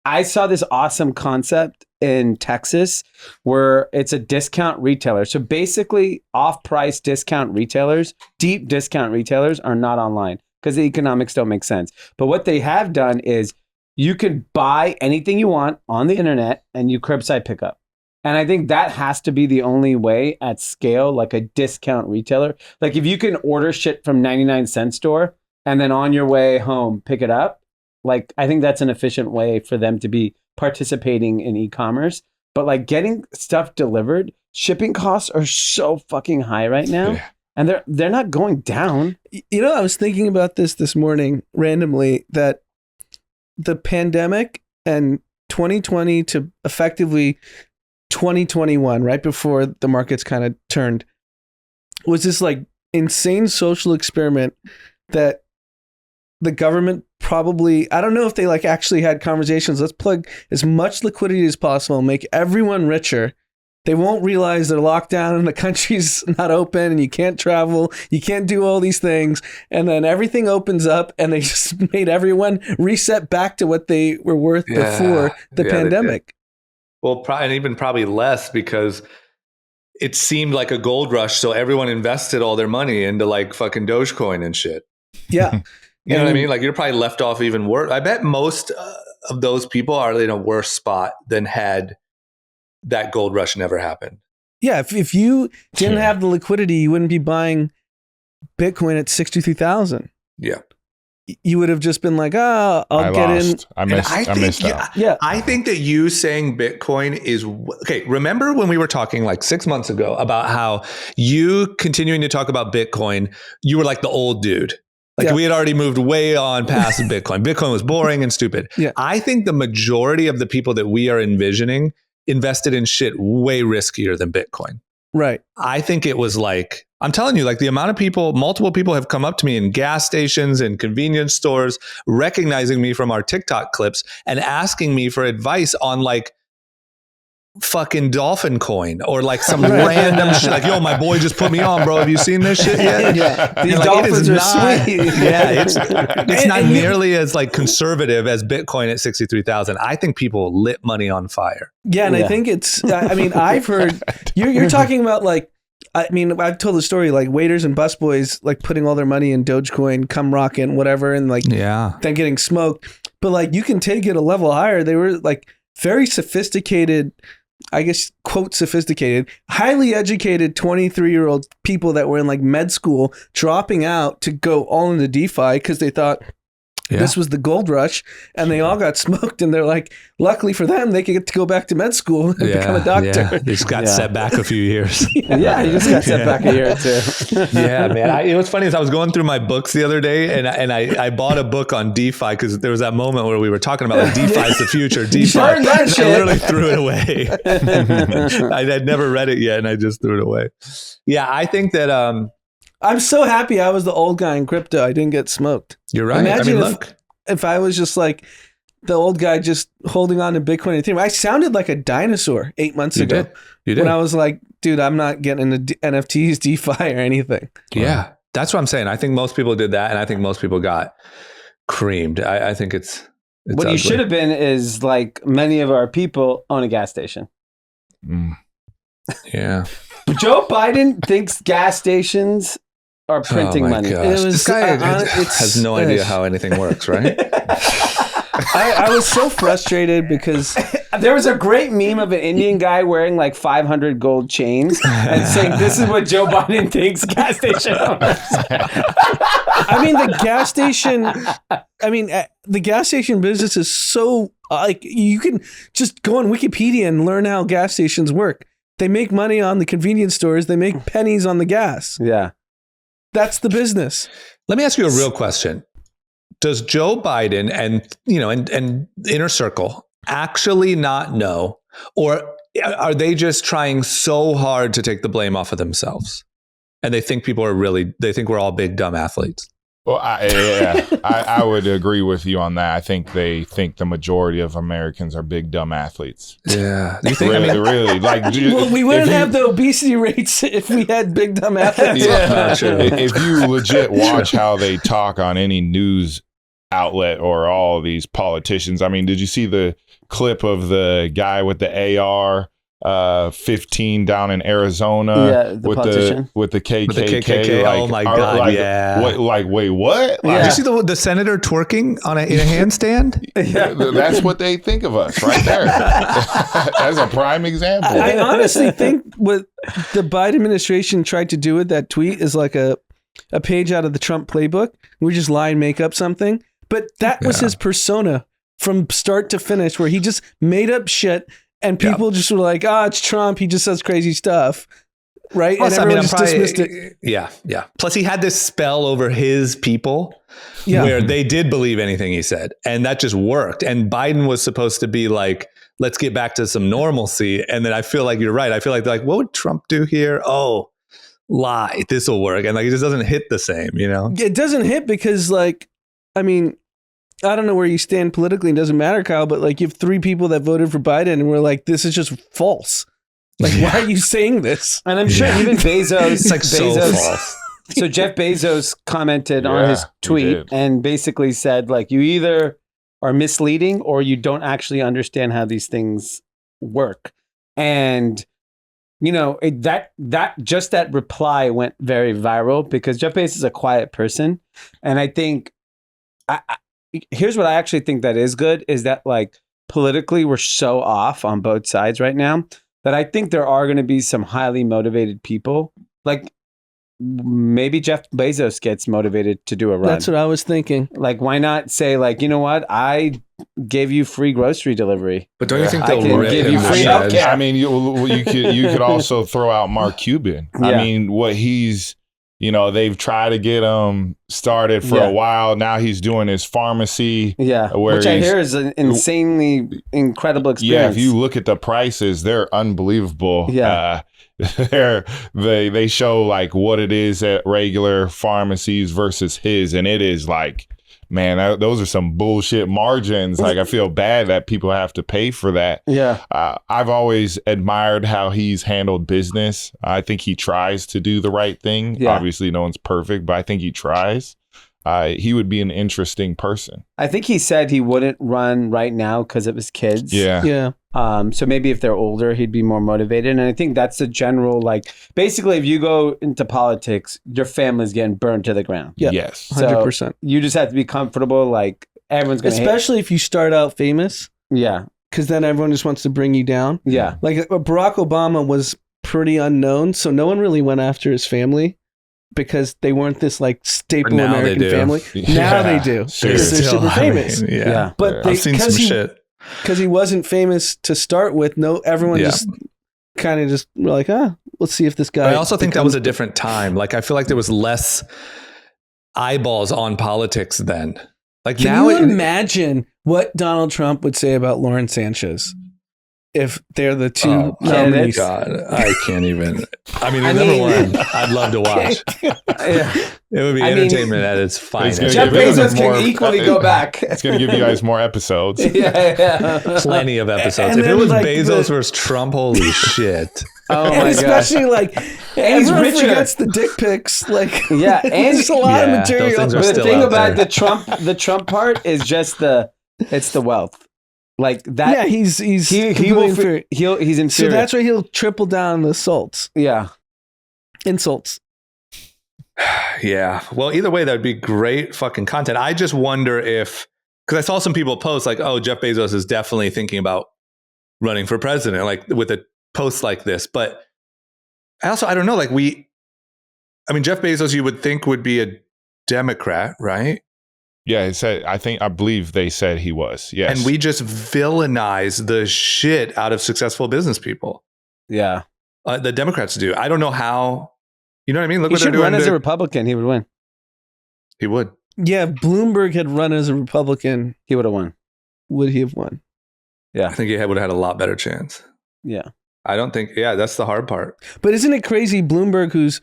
I saw this awesome concept in Texas where it's a discount retailer. So basically off-price discount retailers, deep discount retailers are not online because the economics don't make sense. But what they have done is you can buy anything you want on the internet and you curbside pickup. And I think that has to be the only way at scale, like a discount retailer. Like if you can order shit from 99-cent store and then on your way home, pick it up. Like, I think that's an efficient way for them to be participating in e-commerce. But like getting stuff delivered, shipping costs are so fucking high right now. And they're not going down. I was thinking about this morning randomly, that the pandemic and 2020 to effectively 2021, right before the markets kind of turned, was this like insane social experiment that the government probably, I don't know if they like actually had conversations. Let's plug as much liquidity as possible, make everyone richer. They won't realize they're locked down and the country's not open and you can't travel. You can't do all these things. And then everything opens up and they just made everyone reset back to what they were worth before the pandemic. Well, and even probably less because it seemed like a gold rush. So everyone invested all their money into like fucking Dogecoin and shit. Yeah. You know what I mean? Like you're probably left off even worse. I bet most of those people are in a worse spot than had that gold rush never happened. Yeah. If you didn't have the liquidity, you wouldn't be buying Bitcoin at 63,000. Yeah. you would have just been like, oh, I'll get in. I missed out. Yeah. I think that you saying Bitcoin is okay. Remember when we were talking like 6 months ago about how you continuing to talk about Bitcoin, you were like the old dude. Like we had already moved way on past Bitcoin. Bitcoin was boring and stupid. Yeah. I think the majority of the people that we are envisioning invested in shit way riskier than Bitcoin. Right. I think it was like, I'm telling you, like the amount of people, multiple people have come up to me in gas stations and convenience stores, recognizing me from our TikTok clips and asking me for advice on like fucking dolphin coin or like some random shit. Like, yo, my boy just put me on, bro. Have you seen this shit yet? Yeah. These dolphins are sweet. Yeah. It's not nearly as like conservative as Bitcoin at 63,000. I think people lit money on fire. Yeah. And I think it's, I mean, I've heard, you're talking about like, I mean, I've told the story like waiters and busboys like putting all their money in Dogecoin, come rockin', whatever, and like then getting smoked. But like you can take it a level higher. They were like very sophisticated, I guess, quote, sophisticated, highly educated 23-year-old people that were in like med school dropping out to go all into DeFi because they thought this was the gold rush, and they all got smoked. And they're like, luckily for them, they could get to go back to med school and become a doctor. Yeah. They just got set back a few years. You just got set back a year or two. Yeah, man. You know what's funny is I was going through my books the other day, and I bought a book on DeFi because there was that moment where we were talking about like DeFi is the future. DeFi, I literally threw it away. I had never read it yet, and I just threw it away. Yeah, I think that. I'm so happy I was the old guy in crypto. I didn't get smoked. You're right. Imagine if I was just like the old guy just holding on to Bitcoin and Ethereum. I sounded like a dinosaur 8 months ago. You did. When I was like, dude, I'm not getting into NFTs, DeFi, or anything. Yeah, that's what I'm saying. I think most people did that, and I think most people got creamed. I think it's what ugly. You should have been is like many of our people own a gas station. Yeah. Joe Biden thinks gas stations are printing money. This guy has no idea how anything works, right? I was so frustrated because there was a great meme of an Indian guy wearing like 500 gold chains and saying, this is what Joe Biden thinks gas station owners. I mean, the gas station business is so like you can just go on Wikipedia and learn how gas stations work. They make money on the convenience stores. They make pennies on the gas. Yeah. That's the business. Let me ask you a real question. Does Joe Biden and Inner Circle actually not know, or are they just trying so hard to take the blame off of themselves? And they think they think we're all big, dumb athletes. Well, I would agree with you on that. I think they think the majority of Americans are big, dumb athletes. Yeah. You think, really? Like, well, we wouldn't have the obesity rates if we had big, dumb athletes. Yeah. If you legit watch how they talk on any news outlet or all these politicians, I mean, did you see the clip of the guy with the AR 15 down in Arizona with the KKK? With the KKK. Like, oh my God! Wait, what? Did you see the senator twerking in a handstand? That's what they think of us right there. As a prime example. I honestly think what the Biden administration tried to do with that tweet is like a page out of the Trump playbook. We just lie and make up something, but that was his persona from start to finish, where he just made up shit. And people just were like, it's Trump. He just says crazy stuff. Right? Plus, and everyone just dismissed it. Yeah. Plus, he had this spell over his people where they did believe anything he said. And that just worked. And Biden was supposed to be like, let's get back to some normalcy. And then I feel like you're right. I feel like they're like, what would Trump do here? Oh, lie. This will work. And like, it just doesn't hit the same, you know? It doesn't hit because like, I mean, I don't know where you stand politically. It doesn't matter, Kyle, but like you have 3 people that voted for Biden and we're like, this is just false. Like, why are you saying this? And I'm sure even Bezos. It's like so false. So Jeff Bezos commented on his tweet and basically said, like, you either are misleading or you don't actually understand how these things work. And, you know, that reply went very viral because Jeff Bezos is a quiet person. And I think here's what I actually think that is good is that like politically we're so off on both sides right now that I think there are going to be some highly motivated people. Like maybe Jeff Bezos gets motivated to do a run. That's what I was thinking. Like, why not say, like, you know what? I gave you free grocery delivery. But don't you think I they'll can rip give him you to free shreds? healthcare. I mean, you could also throw out Mark Cuban. I Yeah. mean, what he's, they've tried to get him started for a while. Now he's doing his pharmacy. Yeah, which I hear is an insanely incredible experience. Yeah, if you look at the prices, they're unbelievable. Yeah. They show like what it is at regular pharmacies versus his, and it is like, man, those are some bullshit margins. Like, I feel bad that people have to pay for that. Yeah. I've always admired how he's handled business. I think he tries to do the right thing. Yeah. Obviously, no one's perfect, but I think he tries. He would be an interesting person. I think he said he wouldn't run right now because of his kids. Yeah. So maybe if they're older, he'd be more motivated. And I think that's the general, like, basically, if you go into politics, your family's getting burned to the ground. Yeah. Yes. So 100%. you just have to be comfortable. Like, everyone's going to Especially if you start out famous, Yeah. because then everyone just wants to bring you down. Yeah. Like Barack Obama was pretty unknown, so no one really went after his family because they weren't this like staple Now they American do. family. Yeah. Now they do. Sure. Because they're super famous. Yeah. But I've seen some shit. because he wasn't famous to start with, everyone just kind of just were like, let's see if this guy. But I also think that was a becomes- different time. Like, I feel like there was less eyeballs on politics then. Like, Can now you imagine what Donald Trump would say about Lauren Sanchez if they're the two nominees? God, I can't even. I mean, I number mean- one, I'd love to watch. It would be I mean, entertainment at its finest. gonna Jeff give it Bezos more- can equally go back. It's going to give you guys more episodes. Yeah. Plenty of episodes. And If it then, was like, Bezos versus Trump, holy shit. Oh And my gosh. especially like And he's everyone richer. forgets the dick pics. Like Yeah, and- there's a lot of Yeah, those material. things are But the still thing out about there. the Trump part is just it's the wealth. Like that. Yeah, he's he completely will inferior. he's So inferior. that's why he'll triple down on the insults. Insults. Yeah. Well, either way, that would be great fucking content. I just wonder if, because I saw some people post like, oh, Jeff Bezos is definitely thinking about running for president, like with a post like this. But I don't know, like Jeff Bezos, you would think would be a Democrat, right? Yeah, I believe they said he was. Yes. And we just villainize the shit out of successful business people. Yeah. The Democrats do. I don't know how. You know what I mean? Look He what they're should doing. run as a Republican. He would win. He would. Yeah, if Bloomberg had run as a Republican, He would have won. would he have won? I think he would have had a lot better chance. Yeah. I don't think. Yeah, that's the hard part. But isn't it crazy? Bloomberg, who's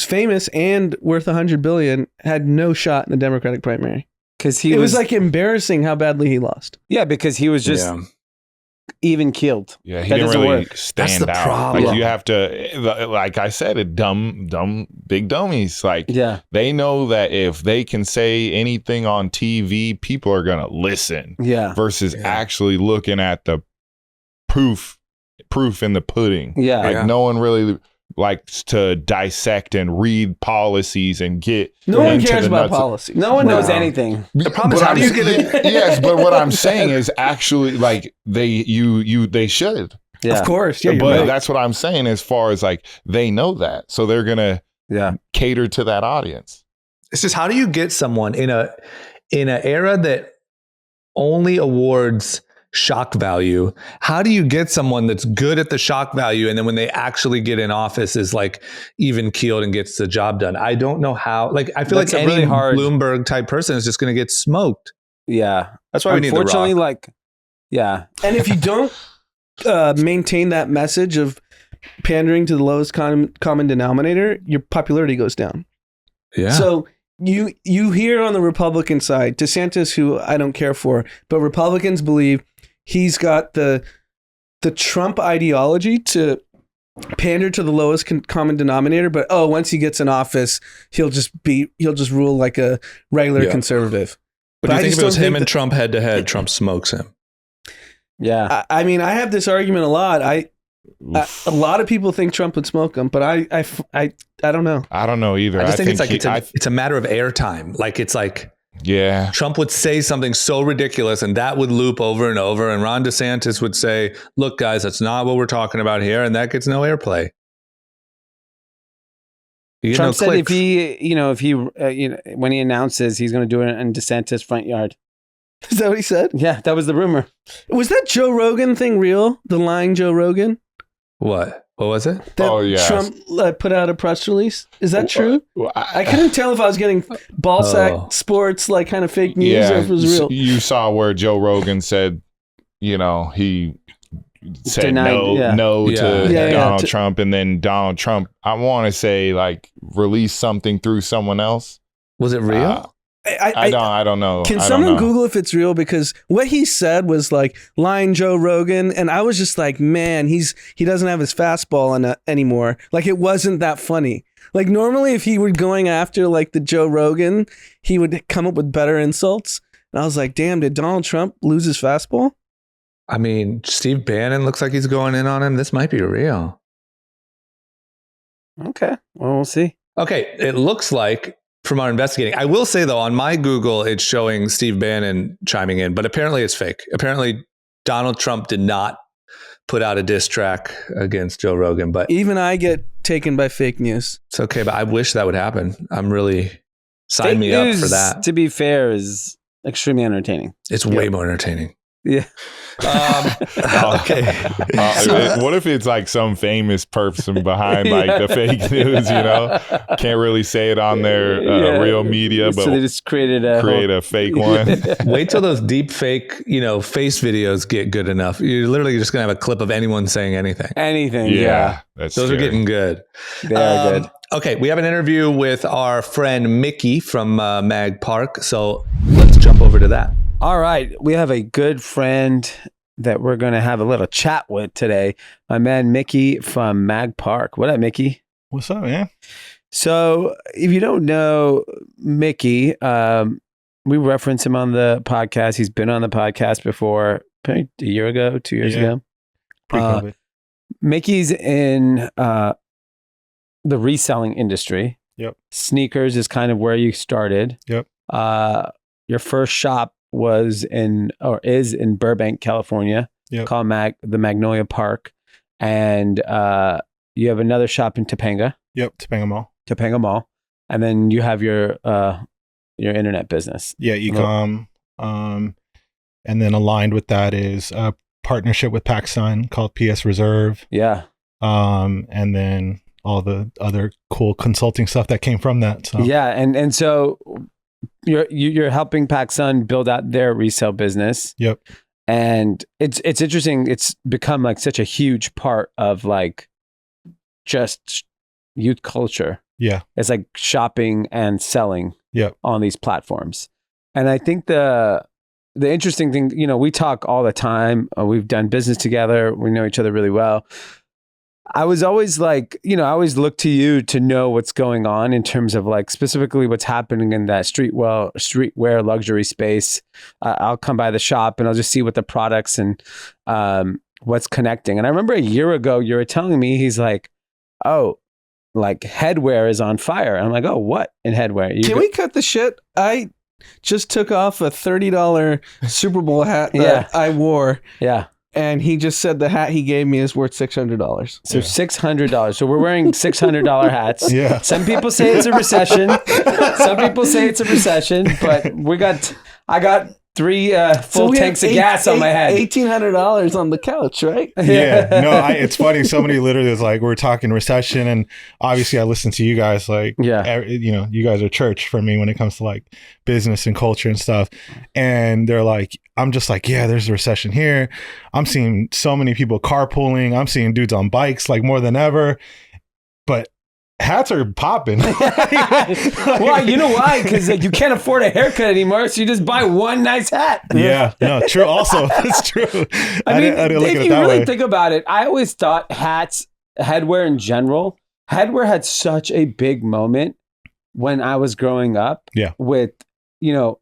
famous and worth $100 billion, had no shot in the Democratic primary. Because It was like embarrassing how badly he lost. because he was just Yeah. even keeled. Yeah, he That didn't doesn't really work. stand the out. problem. Like, you have to, like I said, big dummies. Like, Yeah. they know that if they can say anything on TV, people are going to listen Yeah. versus actually looking at the proof in the pudding. Yeah. Like, Yeah. no one really likes to dissect and read policies and get No one into cares the about nuts of- policy. No one knows Wow. anything. The problem is, how do you get it? Yes, but what I'm saying is actually, like, they should. Yeah. Of course. Yeah, you're But right. that's what I'm saying, as far as like, they know that, so they're gonna Yeah. cater to that audience. It's just, how do you get someone in an era that only awards shock value? How do you get someone that's good at the shock value, and then when they actually get in office is like even keeled and gets the job done? I don't know how. Like, I feel That's like a any really hard- Bloomberg type person is just going to get smoked. Yeah. That's why we need The Unfortunately, Rock. like, yeah. And if you don't maintain that message of pandering to the lowest common denominator, your popularity goes down. Yeah. So you hear on the Republican side, DeSantis, who I don't care for, but Republicans believe he's got the Trump ideology to pander to the lowest common denominator. But once he gets in office, he'll just rule like a regular conservative. but do I you think just if it was don't him think and Trump head to head, Trump smokes him? Yeah. I mean, I have this argument a lot. A lot of people think Trump would smoke him, but I don't know. I don't know either. I just think it's think like it's a matter of airtime. Like, it's like yeah. Trump would say something so ridiculous, and that would loop over and over. And Ron DeSantis would say, "Look, guys, that's not what we're talking about here," and that gets no airplay. You get Trump no said clicks. when he announces he's going to do it in DeSantis' front yard. Is that what he said? Yeah, that was the rumor. Was that Joe Rogan thing real? The lying Joe Rogan? What was it? That Trump put out a press release. Is that true? I couldn't tell if I was getting ballsack sports, like kind of fake news, or if it was real. You saw where Joe Rogan said, he said Denied, no to Donald to- Trump, and then Donald Trump, I want to say, like, released something through someone else. Was it real? I don't know. Can I someone don't know. Google if it's real? Because what he said was like lying Joe Rogan, and I was just like, man, he doesn't have his fastball anymore. Like, it wasn't that funny. Like, normally if he were going after like the Joe Rogan, he would come up with better insults. And I was like, damn, did Donald Trump lose his fastball? I mean, Steve Bannon looks like he's going in on him. This might be real. Okay, well, we'll see. Okay, it looks like from our investigating. I will say though, on my Google, it's showing Steve Bannon chiming in, but apparently it's fake. Apparently Donald Trump did not put out a diss track against Joe Rogan, but Even I get taken by fake news. it's okay. But I wish that would happen. I'm really sign Fake me up news, for that. to be fair, is extremely entertaining. It's way more entertaining. Yeah. Okay. What if it's like some famous person behind like the fake news, Can't really say it on their real media, but so they just created a fake one. Wait till those deep fake, face videos get good enough. You're literally just going to have a clip of anyone saying anything. anything. Yeah. That's Those are scary. getting good. They are good. Okay, we have an interview with our friend Mickey from Mag Park. So let's jump over to that. All right. We have a good friend that we're going to have a little chat with today. My man, Mickey from Mag Park. What up, Mickey? What's up, man? So if you don't know Mickey, we reference him on the podcast. He's been on the podcast before, probably a year ago, 2 years ago. Pre-COVID. Mickey's in the reselling industry. Yep. Sneakers is kind of where you started. Yep. Your first shop is in Burbank, California, Yep. called the Magnolia Park, and you have another shop in Topanga Topanga Mall. and then you have your internet business. Yeah, e-com. And then aligned with that is a partnership with PacSun called PS Reserve. Yeah. And then all the other cool consulting stuff that came from that. So Yeah, and so you're helping PacSun build out their resale business. Yep. And it's interesting. It's become like such a huge part of like just youth culture. Yeah. It's like shopping and selling Yep. on these platforms. And I think the interesting thing, we talk all the time. We've done business together. We know each other really well. I was always like, I always look to you to know what's going on in terms of like specifically what's happening in that streetwear luxury space. I'll come by the shop and I'll just see what the products and what's connecting. And I remember a year ago, you were telling me, he's like, oh, like headwear is on fire. And I'm like, oh, what in headwear? Can we cut the shit? I just took off a $30 Super Bowl hat that I wore. Yeah. And he just said the hat he gave me is worth $600. So $600. So we're wearing $600 hats. Yeah. Some people say it's a recession. Some people say it's a recession, but I got 3 full tanks of gas on my head. $1,800 on the couch, right? Yeah. No, it's funny. Somebody literally is like, we're talking recession, and obviously I listen to you guys. Like, you guys are church for me when it comes to like business and culture and stuff. And they're like, I'm just like, yeah, there's a recession here. I'm seeing so many people carpooling. I'm seeing dudes on bikes like more than ever. But hats are popping. Well, you know why? Because you can't afford a haircut anymore, so you just buy one nice hat. Yeah, no, true. Also, that's true. I mean, didn't look if at it you that really way. think about it, I always thought headwear in general, headwear had such a big moment when I was growing up. Yeah. With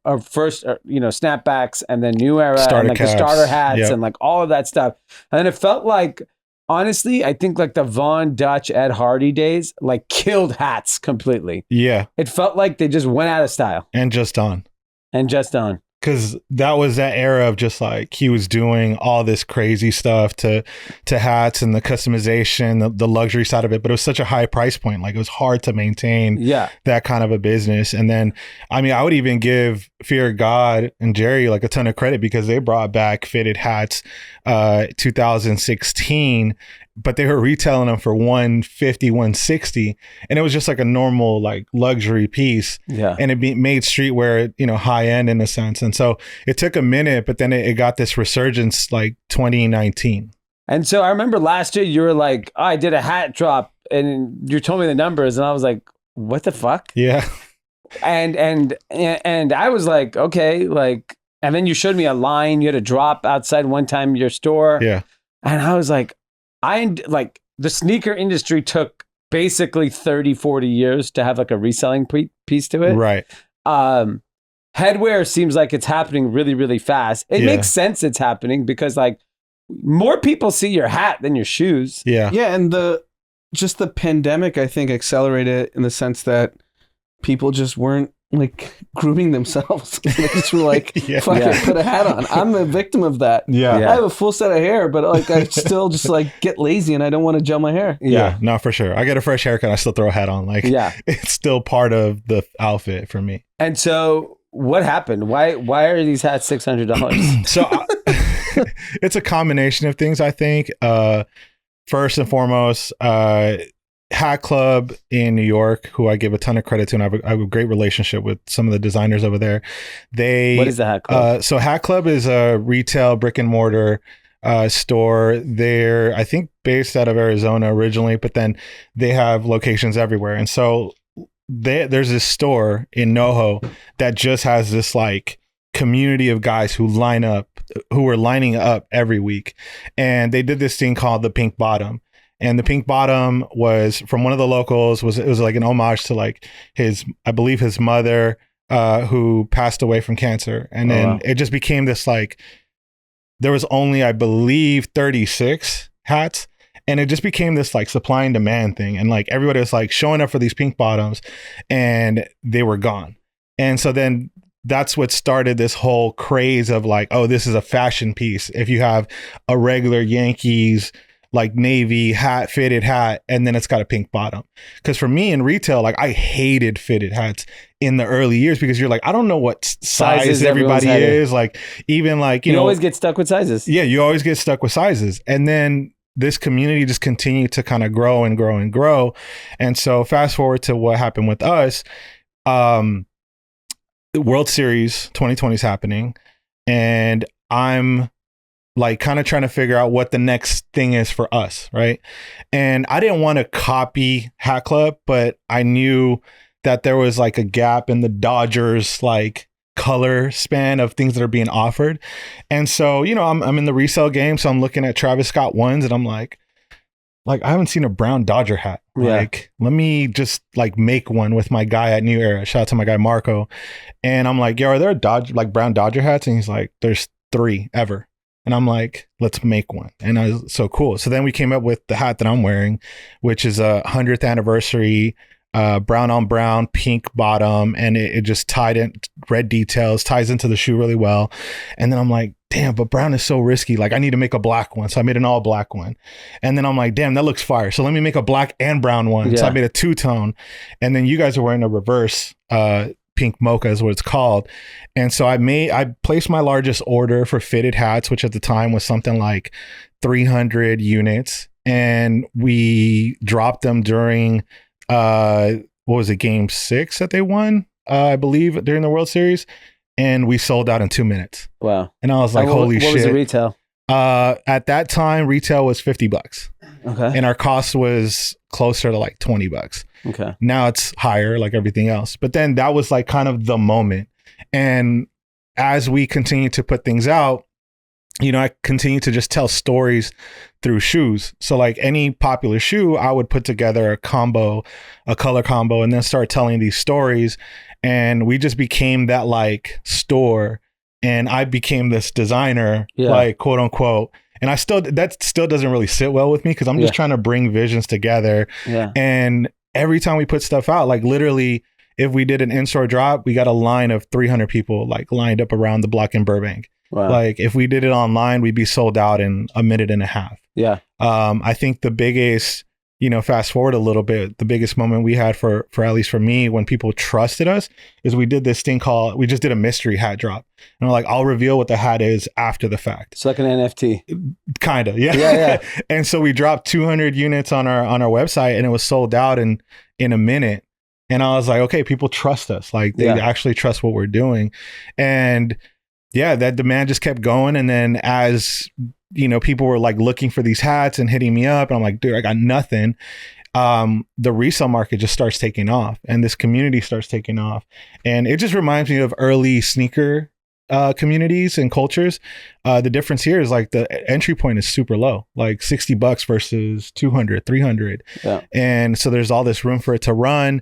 our first snapbacks, and then new era, Starter and like caps. the starter hats, Yep. and like all of that stuff. And then it felt like, honestly, I think like the Von Dutch, Ed Hardy days like killed hats completely. Yeah, It felt like they just went out of style and just on. and just on. Because that was that era of just like he was doing all this crazy stuff to hats and the customization, the luxury side of it. But it was such a high price point. Like it was hard to maintain that kind of a business. And then, I mean, I would even give Fear of God and Jerry like a ton of credit because they brought back fitted hats 2016, but they were retailing them for $150, $160, and it was just like a normal like luxury piece. And it made streetwear, you know, high end in a sense. And so it took a minute, but then it got this resurgence like 2019. And so I remember last year you were like, oh, I did a hat drop, and you told me the numbers, and I was like, what the fuck? Yeah. And I was like, okay, like, and then you showed me a line. You had a drop outside one time your store. Yeah. And I was like, the sneaker industry took basically 30, 40 years to have like a reselling piece to it. Right. Headwear seems like it's happening really, really fast. It makes sense it's happening because like more people see your hat than your shoes. Yeah. Yeah. And the pandemic, I think, accelerated it in the sense that people just weren't like grooming themselves. They just were like, fuck it, put a hat on. I'm a victim of that. Yeah. I have a full set of hair, but like I still just like get lazy and I don't want to gel my hair. Yeah, no, for sure. I get a fresh haircut, I still throw a hat on. Like, it's still part of the outfit for me. And so what happened? Why are these hats $600? So it's a combination of things, I think. First and foremost, Hat Club in New York, who I give a ton of credit to, and I have a great relationship with some of the designers over there. What is the Hat Club? So Hat Club is a retail brick and mortar store. They're, I think, based out of Arizona originally, but then they have locations everywhere. And so there's this store in NoHo that just has this like community of guys who are lining up every week. And they did this thing called the Pink Bottom. And the Pink Bottom was from one of the locals. It was like an homage to like I believe his mother, who passed away from cancer. And then it just became this like, there was only, I believe, 36 hats. And it just became this like supply and demand thing. And like everybody was like showing up for these Pink Bottoms and they were gone. And so then that's what started this whole craze of like, oh, this is a fashion piece. If you have a regular Yankees like navy hat, fitted hat, and then it's got a pink bottom. Because for me in retail, like I hated fitted hats in the early years because you're like, I don't know what size everybody is. Like even like, you know, always get stuck with sizes. Yeah, you always get stuck with sizes. And then this community just continued to kind of grow and grow and grow. And so fast forward to what happened with us. The World Series 2020 is happening, and I'm like kind of trying to figure out what the next thing is for us, right? And I didn't want to copy Hat Club, but I knew that there was like a gap in the Dodgers like color span of things that are being offered. And so, you know, I'm in the resale game, so I'm looking at Travis Scott ones, and I'm like I haven't seen a brown Dodger hat. Like, let me just like make one with my guy at New Era. Shout out to my guy Marco. And I'm like, yo, are there brown Dodger hats? And he's like, there's 3 ever. And I'm like, let's make one. And I was so cool. So then we came up with the hat that I'm wearing, which is a 100th anniversary, brown on brown, pink bottom. And it just tied in red details, ties into the shoe really well. And then I'm like, damn, but brown is so risky. Like I need to make a black one. So I made an all black one. And then I'm like, damn, that looks fire. So let me make a black and brown one. Yeah. So I made a 2-tone. And then you guys are wearing a reverse, pink mocha is what it's called. And so I placed my largest order for fitted hats, which at the time was something like 300 units. And we dropped them during, what was it, game 6 that they won, I believe, during the World Series. And we sold out in 2 minutes. Wow. And I was like, holy shit. What was the retail? At that time, retail was $50. Okay. And our cost was closer to like $20. Okay. Now it's higher, like everything else. But then that was like kind of the moment. And as we continue to put things out, you know, I continue to just tell stories through shoes. So like any popular shoe, I would put together a color combo, and then start telling these stories. And we just became that like store, and I became this designer, like quote unquote. And that still doesn't really sit well with me because I'm just trying to bring visions together. Yeah. And every time we put stuff out, like literally if we did an in-store drop, we got a line of 300 people like lined up around the block in Burbank. Wow. Like if we did it online, we'd be sold out in a minute and a half. Yeah. I think the biggest, fast forward a little bit, the biggest moment we had for at least for me, when people trusted us, is we did this thing we just did a mystery hat drop. And we're like, I'll reveal what the hat is after the fact. It's like an NFT. Kind of. Yeah. Yeah. And so we dropped 200 units on our website, and it was sold out in a minute. And I was like, okay, people trust us. Like they actually trust what we're doing. And yeah, that demand just kept going. And then as people were like looking for these hats and hitting me up, and I'm like, dude, I got nothing. The resale market just starts taking off, and this community starts taking off. And it just reminds me of early sneaker communities and cultures. The difference here is like the entry point is super low, like $60 versus 200, 300. Yeah. And so there's all this room for it to run.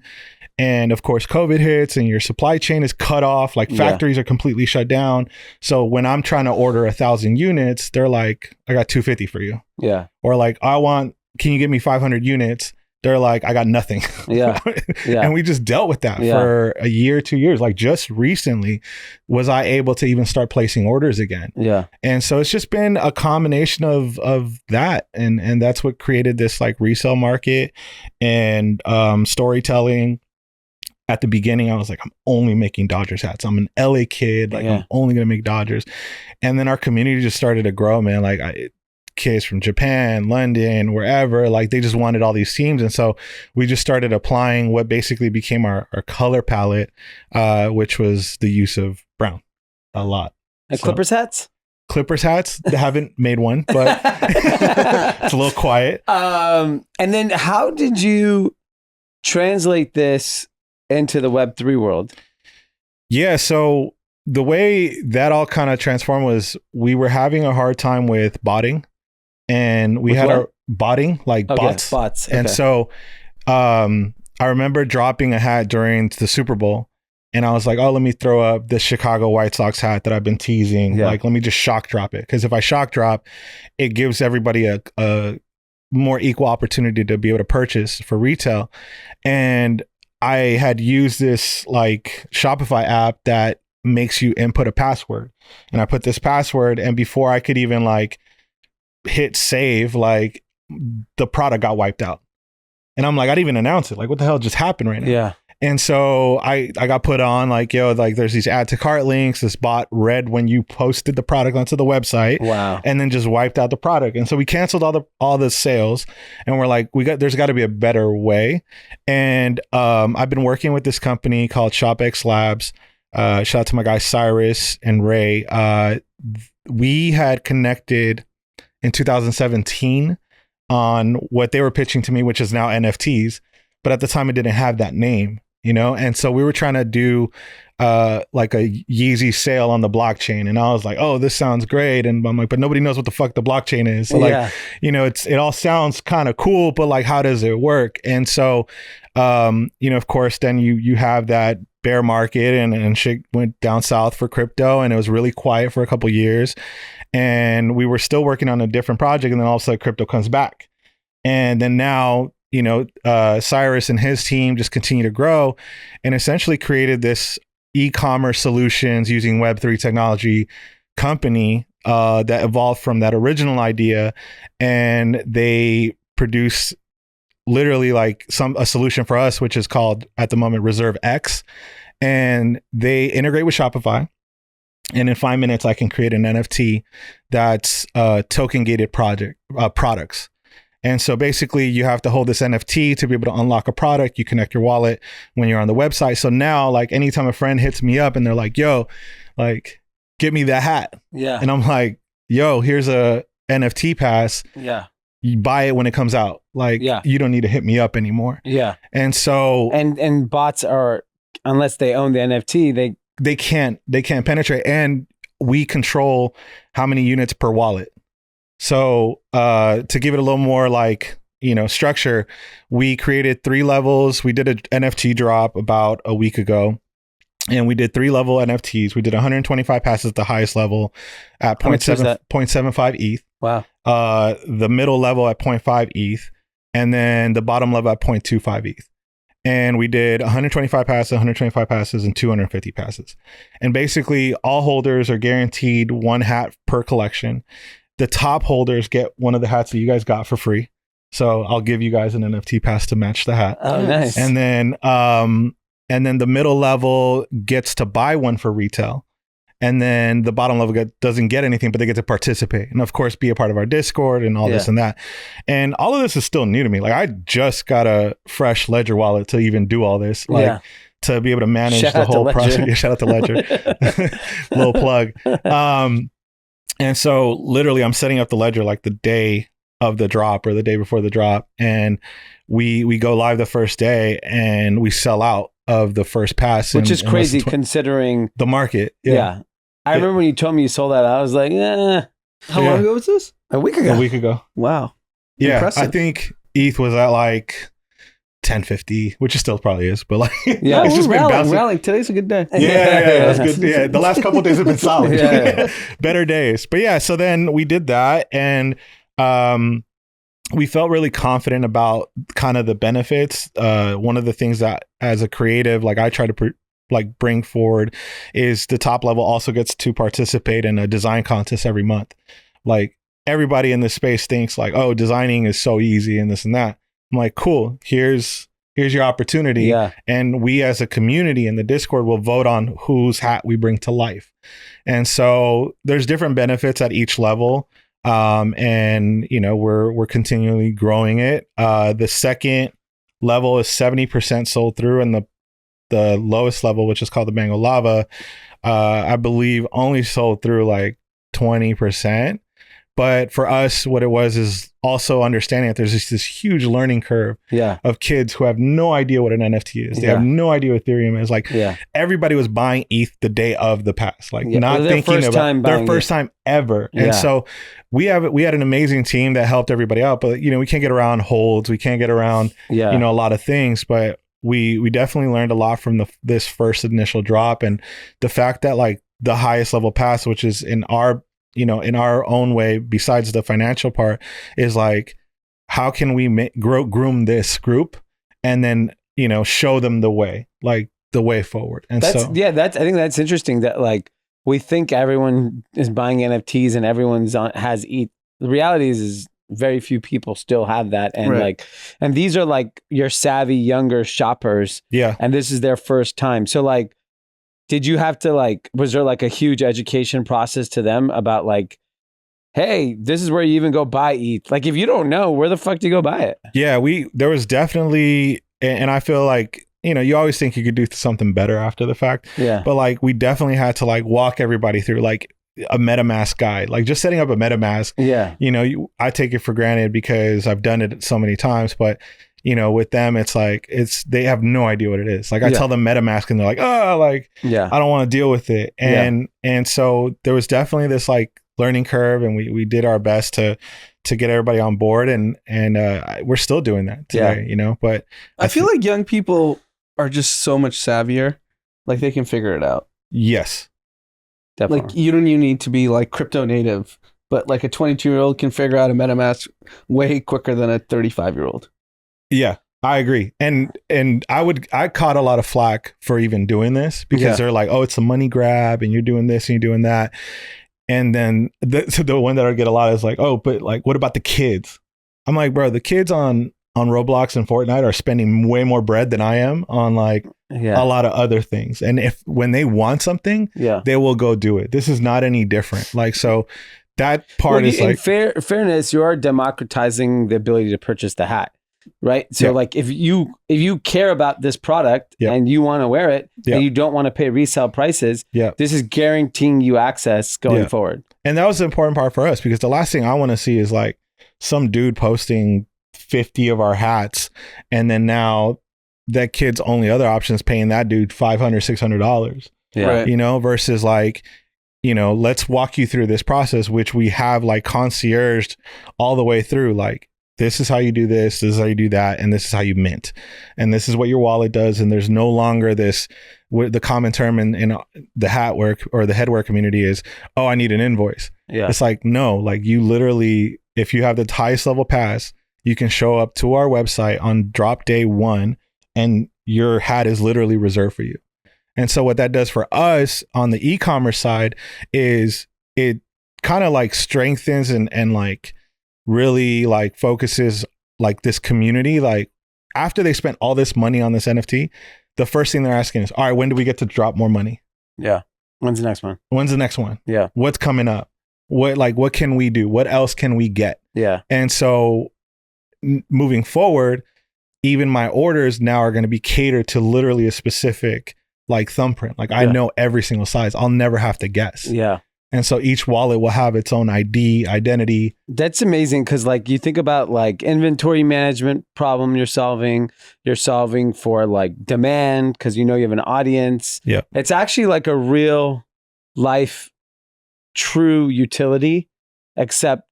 And of course, COVID hits and your supply chain is cut off. Like factories are completely shut down. So when I'm trying to order 1,000 units, they're like, I got 250 for you. Yeah. Or like, can you give me 500 units? They're like, I got nothing. Yeah. And we just dealt with that for a year, 2 years. Like just recently was I able to even start placing orders again. Yeah. And so it's just been a combination of that. And that's what created this like resale market and storytelling. At the beginning, I was like, I'm only making Dodgers hats. I'm an LA kid. Like I'm only going to make Dodgers. And then our community just started to grow, man. Like kids from Japan, London, wherever, like they just wanted all these teams. And so we just started applying what basically became our color palette, which was the use of brown a lot. And Clippers hats? Clippers hats. They haven't made one, but it's a little quiet. And then how did you translate this into the Web3 world? Yeah, so the way that all kind of transformed was we were having a hard time with botting, and we had our botting, like bots. Okay. And so I remember dropping a hat during the Super Bowl, and I was like, oh, let me throw up the Chicago White Sox hat that I've been teasing. Yeah. Like, let me just shock drop it. Because if I shock drop, it gives everybody a more equal opportunity to be able to purchase for retail. And I had used this like Shopify app that makes you input a password, and I put this password, and before I could even like hit save, like the product got wiped out. And I'm like, I didn't even announce it. Like, what the hell just happened right now? Yeah. And so I got put on like, like there's these add to cart links. This bot read when you posted the product onto the website. Wow. And then just wiped out the product. And so we canceled all the sales, and we're like, there's got to be a better way. And I've been working with this company called ShopX Labs. Shout out to my guys Cyrus and Ray. We had connected in 2017 on what they were pitching to me, which is now NFTs. But at the time, it didn't have that name, And so we were trying to do like a Yeezy sale on the blockchain. And I was like, oh, this sounds great. And I'm like, but nobody knows what the fuck the blockchain is. So like, it all sounds kind of cool, but like, how does it work? And so, of course, then you have that bear market and shit went down south for crypto, and it was really quiet for a couple years. And we were still working on a different project. And then all of a sudden crypto comes back. And then now, Cyrus and his team just continue to grow and essentially created this e-commerce solutions using Web3 technology company that evolved from that original idea. And they produce literally like a solution for us, which is called at the moment Reserve X. And they integrate with Shopify. And in 5 minutes, I can create an NFT that's token gated products. And so basically you have to hold this NFT to be able to unlock a product. You connect your wallet when you're on the website. So now like anytime a friend hits me up and they're like, yo, like get me that hat. Yeah. And I'm like, yo, here's a NFT pass. Yeah. You buy it when it comes out. Like you don't need to hit me up anymore. Yeah. And so and bots are, unless they own the NFT, they can't penetrate. And we control how many units per wallet. So to give it a little more like, structure, we created 3 levels. We did an NFT drop about a week ago, and we did 3 level NFTs. We did 125 passes at the highest level at 0.75 ETH. Wow. The middle level at 0.5 ETH, and then the bottom level at 0.25 ETH. And we did 125 passes, 125 passes, and 250 passes. And basically, all holders are guaranteed one hat per collection. The top holders get one of the hats that you guys got for free. So I'll give you guys an NFT pass to match the hat. Oh, nice. And then the middle level gets to buy one for retail. And then the bottom level doesn't get anything, but they get to participate. And of course, be a part of our Discord and all this and that. And all of this is still new to me. Like, I just got a fresh Ledger wallet to even do all this. Like, to be able to manage the whole process. Yeah, shout out to Ledger. Little plug. And so literally I'm setting up the Ledger like the day of the drop or the day before the drop. And we go live the first day and we sell out of the first pass. Which is crazy considering the market. Yeah. I remember when you told me you sold that, I was like, How long ago was this? A week ago. Wow. Yeah. Impressive. I think ETH was at like 1050, which it still probably is, but like, yeah, it's just been bouncing. Rallying. Today's a good day. Yeah, that's good. Yeah, the last couple of days have been solid. Better days. But yeah, so then we did that, and we felt really confident about kind of the benefits. One of the things that as a creative, like I try to bring forward is the top level also gets to participate in a design contest every month. Like, everybody in this space thinks like, oh, designing is so easy and this and that. I'm like, cool, here's your opportunity. Yeah. And we as a community in the Discord will vote on whose hat we bring to life. And so there's different benefits at each level. And you know, we're continually growing it. The second level is 70% sold through, and the lowest level, which is called the Mango Lava, I believe only sold through like 20%. But for us, what it was is also understanding that there's this huge learning curve of kids who have no idea what an NFT is. They have no idea what Ethereum is. Like, everybody was buying ETH the day of the pass, like not thinking about their first time ever. And so we had an amazing team that helped everybody out. But you know, we can't get around holds. We can't get around you know, a lot of things. But we definitely learned a lot from this first initial drop, and the fact that like the highest level pass, which is in our own way, besides the financial part, is like, how can we groom this group and then, you know, show them the way forward. And I think that's interesting that like we think everyone is buying NFTs and everyone's has ETH. The reality is very few people still have that. And and these are like your savvy younger shoppers. Yeah. And this is their first time. So like, did you have to like, was there like a huge education process to them about like, hey, this is where you even go buy ETH? Like, if you don't know, where the fuck do you go buy it? Yeah, there was definitely, and I feel like, you know, you always think you could do something better after the fact. Yeah. But like, we definitely had to like walk everybody through like a MetaMask guide, like just setting up a MetaMask. Yeah. You know, I take it for granted because I've done it so many times, but you know, with them, it's like, they have no idea what it is. Like I tell them MetaMask and they're like, oh, like, I don't want to deal with it. And so there was definitely this like learning curve, and we did our best to get everybody on board, and we're still doing that today, you know, but I feel like young people are just so much savvier. Like they can figure it out. Yes. Definitely. Like you don't even need to be like crypto native, but like a 22-year-old can figure out a MetaMask way quicker than a 35-year-old. Yeah, I agree. And I caught a lot of flack for even doing this because they're like, oh, it's a money grab and you're doing this and you're doing that. And then the one that I get a lot is like, oh, but like, what about the kids? I'm like, bro, the kids on Roblox and Fortnite are spending way more bread than I am on like a lot of other things. And when they want something, they will go do it. This is not any different. Like, so that part is like, in fairness, you are democratizing the ability to purchase the hat. Right. So like if you care about this product and you want to wear it and you don't want to pay resale prices, this is guaranteeing you access going forward. And that was the important part for us, because the last thing I want to see is like some dude posting 50 of our hats, and then now that kid's only other option is paying that dude $500, $600. Yeah. You know, versus like, you know, let's walk you through this process, which we have like concierged all the way through. Like, this is how you do this is how you do that, and this is how you mint, and this is what your wallet does. And there's no longer this, the common term in the hat work or the headwear community is, oh, I need an invoice. Yeah. It's like, no, like you literally, if you have the highest level pass, you can show up to our website on drop day 1 and your hat is literally reserved for you. And so what that does for us on the e-commerce side is it kind of like strengthens and like really like focuses like this community. Like after they spent all this money on this NFT, the first thing they're asking is, all right, when do we get to drop more money? Yeah. When's the next one? When's the next one? Yeah. What's coming up? What can we do? What else can we get? Yeah. And so moving forward, even my orders now are going to be catered to literally a specific like thumbprint. Like I know every single size. I'll never have to guess. Yeah. And so each wallet will have its own identity. That's amazing because like you think about like inventory management problem you're solving for like demand because you know you have an audience. Yeah. It's actually like a real life true utility, except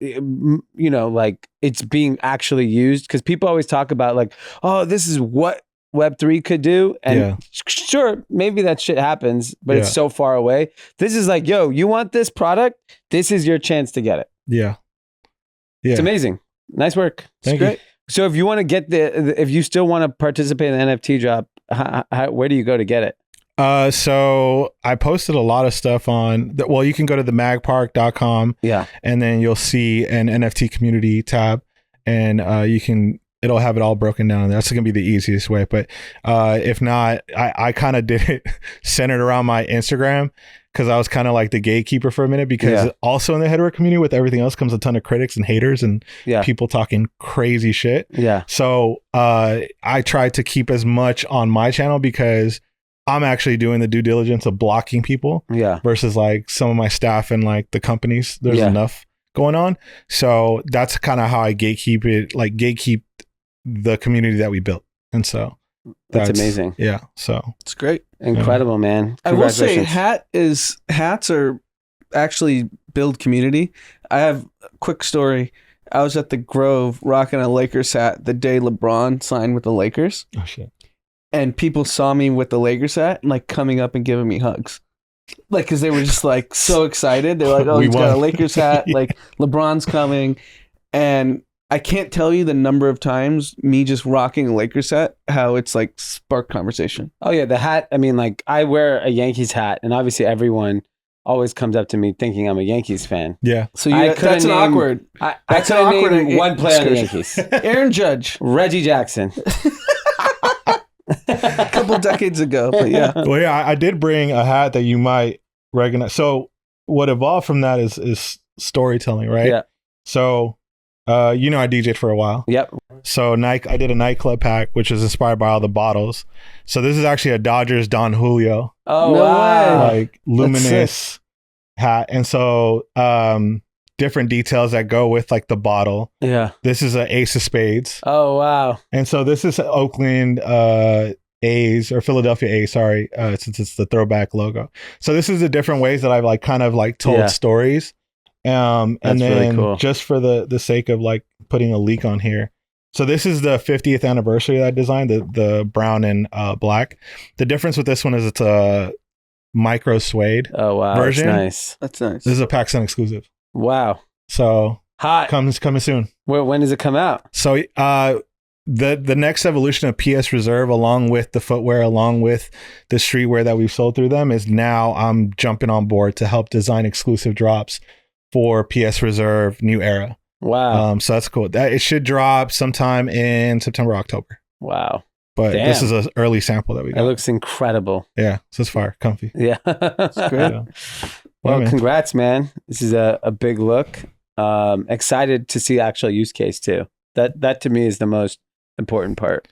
you know, like it's being actually used because people always talk about like, oh, this is what Web3 could do. And sure, maybe that shit happens, but it's so far away. This is like, yo, you want this product? This is your chance to get it. Yeah. It's amazing. Nice work. Thank you. Great. So if you want to get if you still want to participate in the NFT drop, where do you go to get it? So I posted a lot of stuff on you can go to themagpark.com. Yeah. And then you'll see an NFT community tab and it'll have it all broken down. That's going to be the easiest way. But if not, I kind of did it centered around my Instagram because I was kind of like the gatekeeper for a minute because also in the hetero community with everything else comes a ton of critics and haters and people talking crazy shit. Yeah. So I tried to keep as much on my channel because I'm actually doing the due diligence of blocking people versus like some of my staff and like the companies. There's enough going on. So that's kind of how I gatekeep the community that we built. And so that's amazing. Yeah. So it's great. Incredible, man. I will say hats are actually build community. I have a quick story. I was at the Grove rocking a Lakers hat the day LeBron signed with the Lakers. Oh shit. And people saw me with the Lakers hat and like coming up and giving me hugs. Like, cause they were just like so excited. They're like, oh, he's got a Lakers hat. Like LeBron's coming. And I can't tell you the number of times me just rocking a Lakers hat, how it's like sparked conversation. Oh yeah, the hat. I mean, like I wear a Yankees hat, and obviously everyone always comes up to me thinking I'm a Yankees fan. Yeah. So that's an awkward. That's an awkward one player on the Yankees. Aaron Judge, Reggie Jackson. A couple decades ago, but yeah. Well, yeah, I did bring a hat that you might recognize. So what evolved from that is storytelling, right? Yeah. So. I DJ'd for a while. Yep. So I did a nightclub pack, which is inspired by all the bottles. So this is actually a Dodgers Don Julio. Oh, wow. Like luminous hat. And so different details that go with like the bottle. Yeah. This is an Ace of Spades. Oh, wow. And so this is Oakland A's or Philadelphia A's, sorry, since it's the throwback logo. So this is the different ways that I've like kind of like told stories. And then really cool. Just for the sake of like putting a leak on here. So this is the 50th anniversary that I designed, the brown and black. The difference with this one is it's a micro suede version. That's nice. This is a PacSun exclusive. Wow. So hot. Coming soon. When does it come out? So the next evolution of PS Reserve, along with the footwear, along with the streetwear that we've sold through them, is now I'm jumping on board to help design exclusive drops for PS Reserve New Era. Wow. So that's cool. It should drop sometime in September, October. Wow. But this is an early sample that we got. It looks incredible. Yeah. So it's fire. Comfy. Yeah. It's great. Well, congrats, man. This is a big look. Excited to see actual use case too. That to me is the most important part.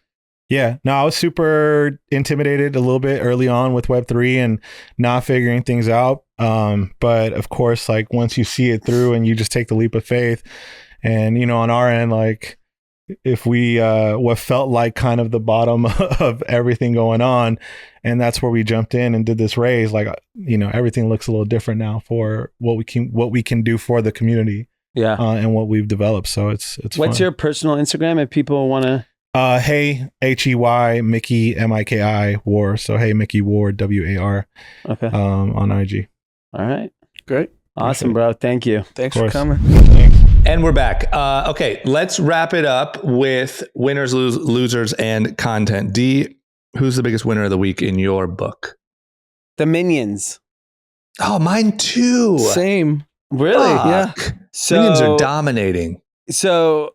Yeah. No, I was super intimidated a little bit early on with Web3 and not figuring things out. But of course, like once you see it through and you just take the leap of faith and, on our end, like if we, what felt like kind of the bottom of everything going on, and that's where we jumped in and did this raise, like, everything looks a little different now for what we can do for the community. Yeah. And what we've developed. So it's what's your personal Instagram if people want to? Hey, HEY, Mickey, MIKI, War. So, hey, Mickey War, WAR. Okay. On IG. All right. Great. Awesome, bro. Thank you. Thanks for coming. Thanks. And we're back. Okay, let's wrap it up with winners, losers, and content. Dee, who's the biggest winner of the week in your book? The Minions. Oh, mine too. Same. Really? Fuck. Yeah. So, Minions are dominating. So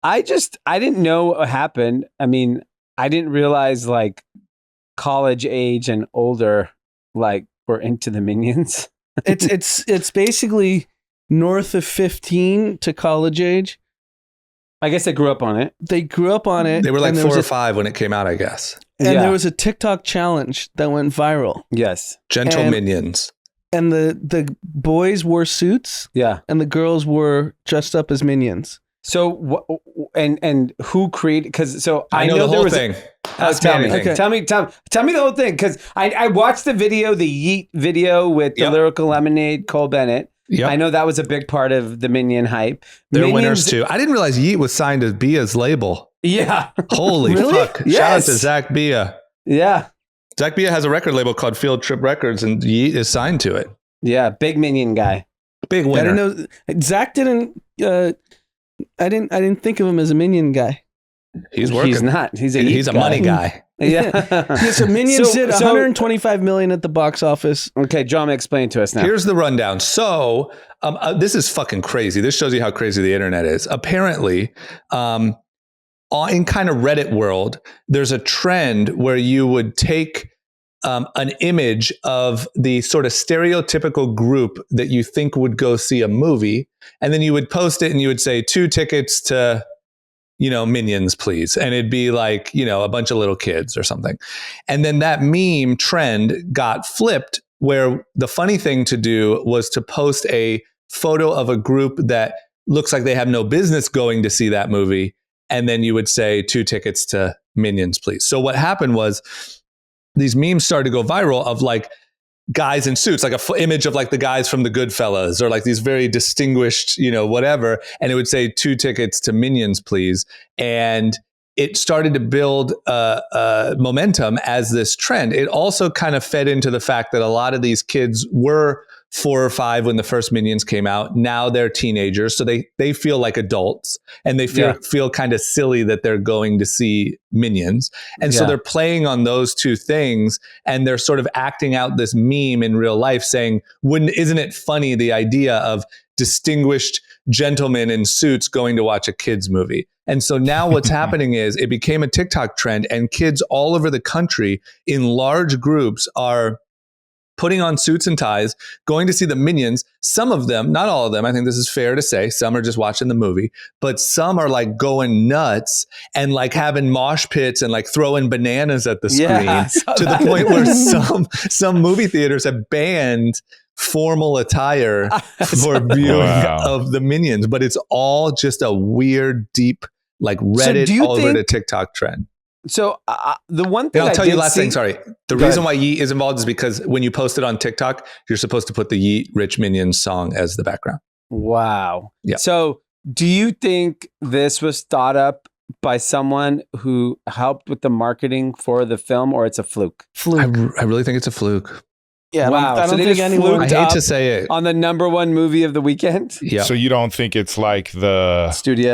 I didn't know what happened. I mean, I didn't realize like college age and older like were into the Minions. It's basically north of 15 to college age. I guess they grew up on it. They grew up on it. They were like 4 or 5 when it came out, I guess. And Yeah. there was a TikTok challenge that went viral. Yes. Gentle And- Minions. And the boys wore suits Yeah. and the girls were dressed up as minions. So and who created? Because so I know the there whole was thing. Ask tell me me, anything. Okay. tell me the whole thing. Because I watched the video, the Yeet video with the Yep. Lyrical Lemonade, Cole Bennett. Yep. I know that was a big part of the Minion hype. They're Minions, winners too. I didn't realize Yeet was signed to Bia's label. Yeah. Holy Really? fuck. Shout out Yes. to Zach Bia. Yeah. Zach Bia has a record label called Field Trip Records, and Yeet is signed to it. Yeah. Big Minion guy. Big I winner. didn't know Zach didn't. I didn't think of him as a minion guy. He's working. He's not. He's a He's Yeet a guy. money guy. Yeah. Yeah, so Minions did 125 million at the box office. Okay, John, explain to us now. Here's the rundown. So this is fucking crazy. This shows you how crazy the internet is. Apparently, in kind of Reddit world, there's a trend where you would take an image of the sort of stereotypical group that you think would go see a movie, and then you would post it and you would say 2 tickets to, Minions, please. And it'd be like, a bunch of little kids or something. And then that meme trend got flipped, where the funny thing to do was to post a photo of a group that looks like they have no business going to see that movie. And then you would say 2 tickets to Minions, please. So what happened was these memes started to go viral of like guys in suits, like a image of like the guys from the Goodfellas or like these very distinguished, whatever. And it would say 2 tickets to Minions, please. And it started to build momentum as this trend. It also kind of fed into the fact that a lot of these kids were 4 or 5 when the first Minions came out. Now they're teenagers, so they feel like adults, and they feel kind of silly that they're going to see Minions. And so they're playing on those 2 things, and they're sort of acting out this meme in real life saying, isn't it funny, the idea of distinguished gentlemen in suits going to watch a kids movie? And so now what's happening is it became a TikTok trend, and kids all over the country in large groups are putting on suits and ties, going to see the Minions. Some of them, not all of them, I think this is fair to say, some are just watching the movie, but some are like going nuts and like having mosh pits and like throwing bananas at the screen to the point where some movie theaters have banned formal attire for viewing of the Minions. But it's all just a weird, deep, like Reddit all over to TikTok trend. So the one thing I'll tell you last see, thing. Sorry. The reason why Yeet is involved is because when you post it on TikTok, you're supposed to put the Yeet Rich Minions song as the background. Wow. Yeah. So do you think this was thought up by someone who helped with the marketing for the film, or it's a fluke? I really think it's a fluke. Yeah. Wow. I don't they think just anyone. I fluked hate up to say it. on the #1 movie of the weekend. Yeah. So you don't think it's like the Studio.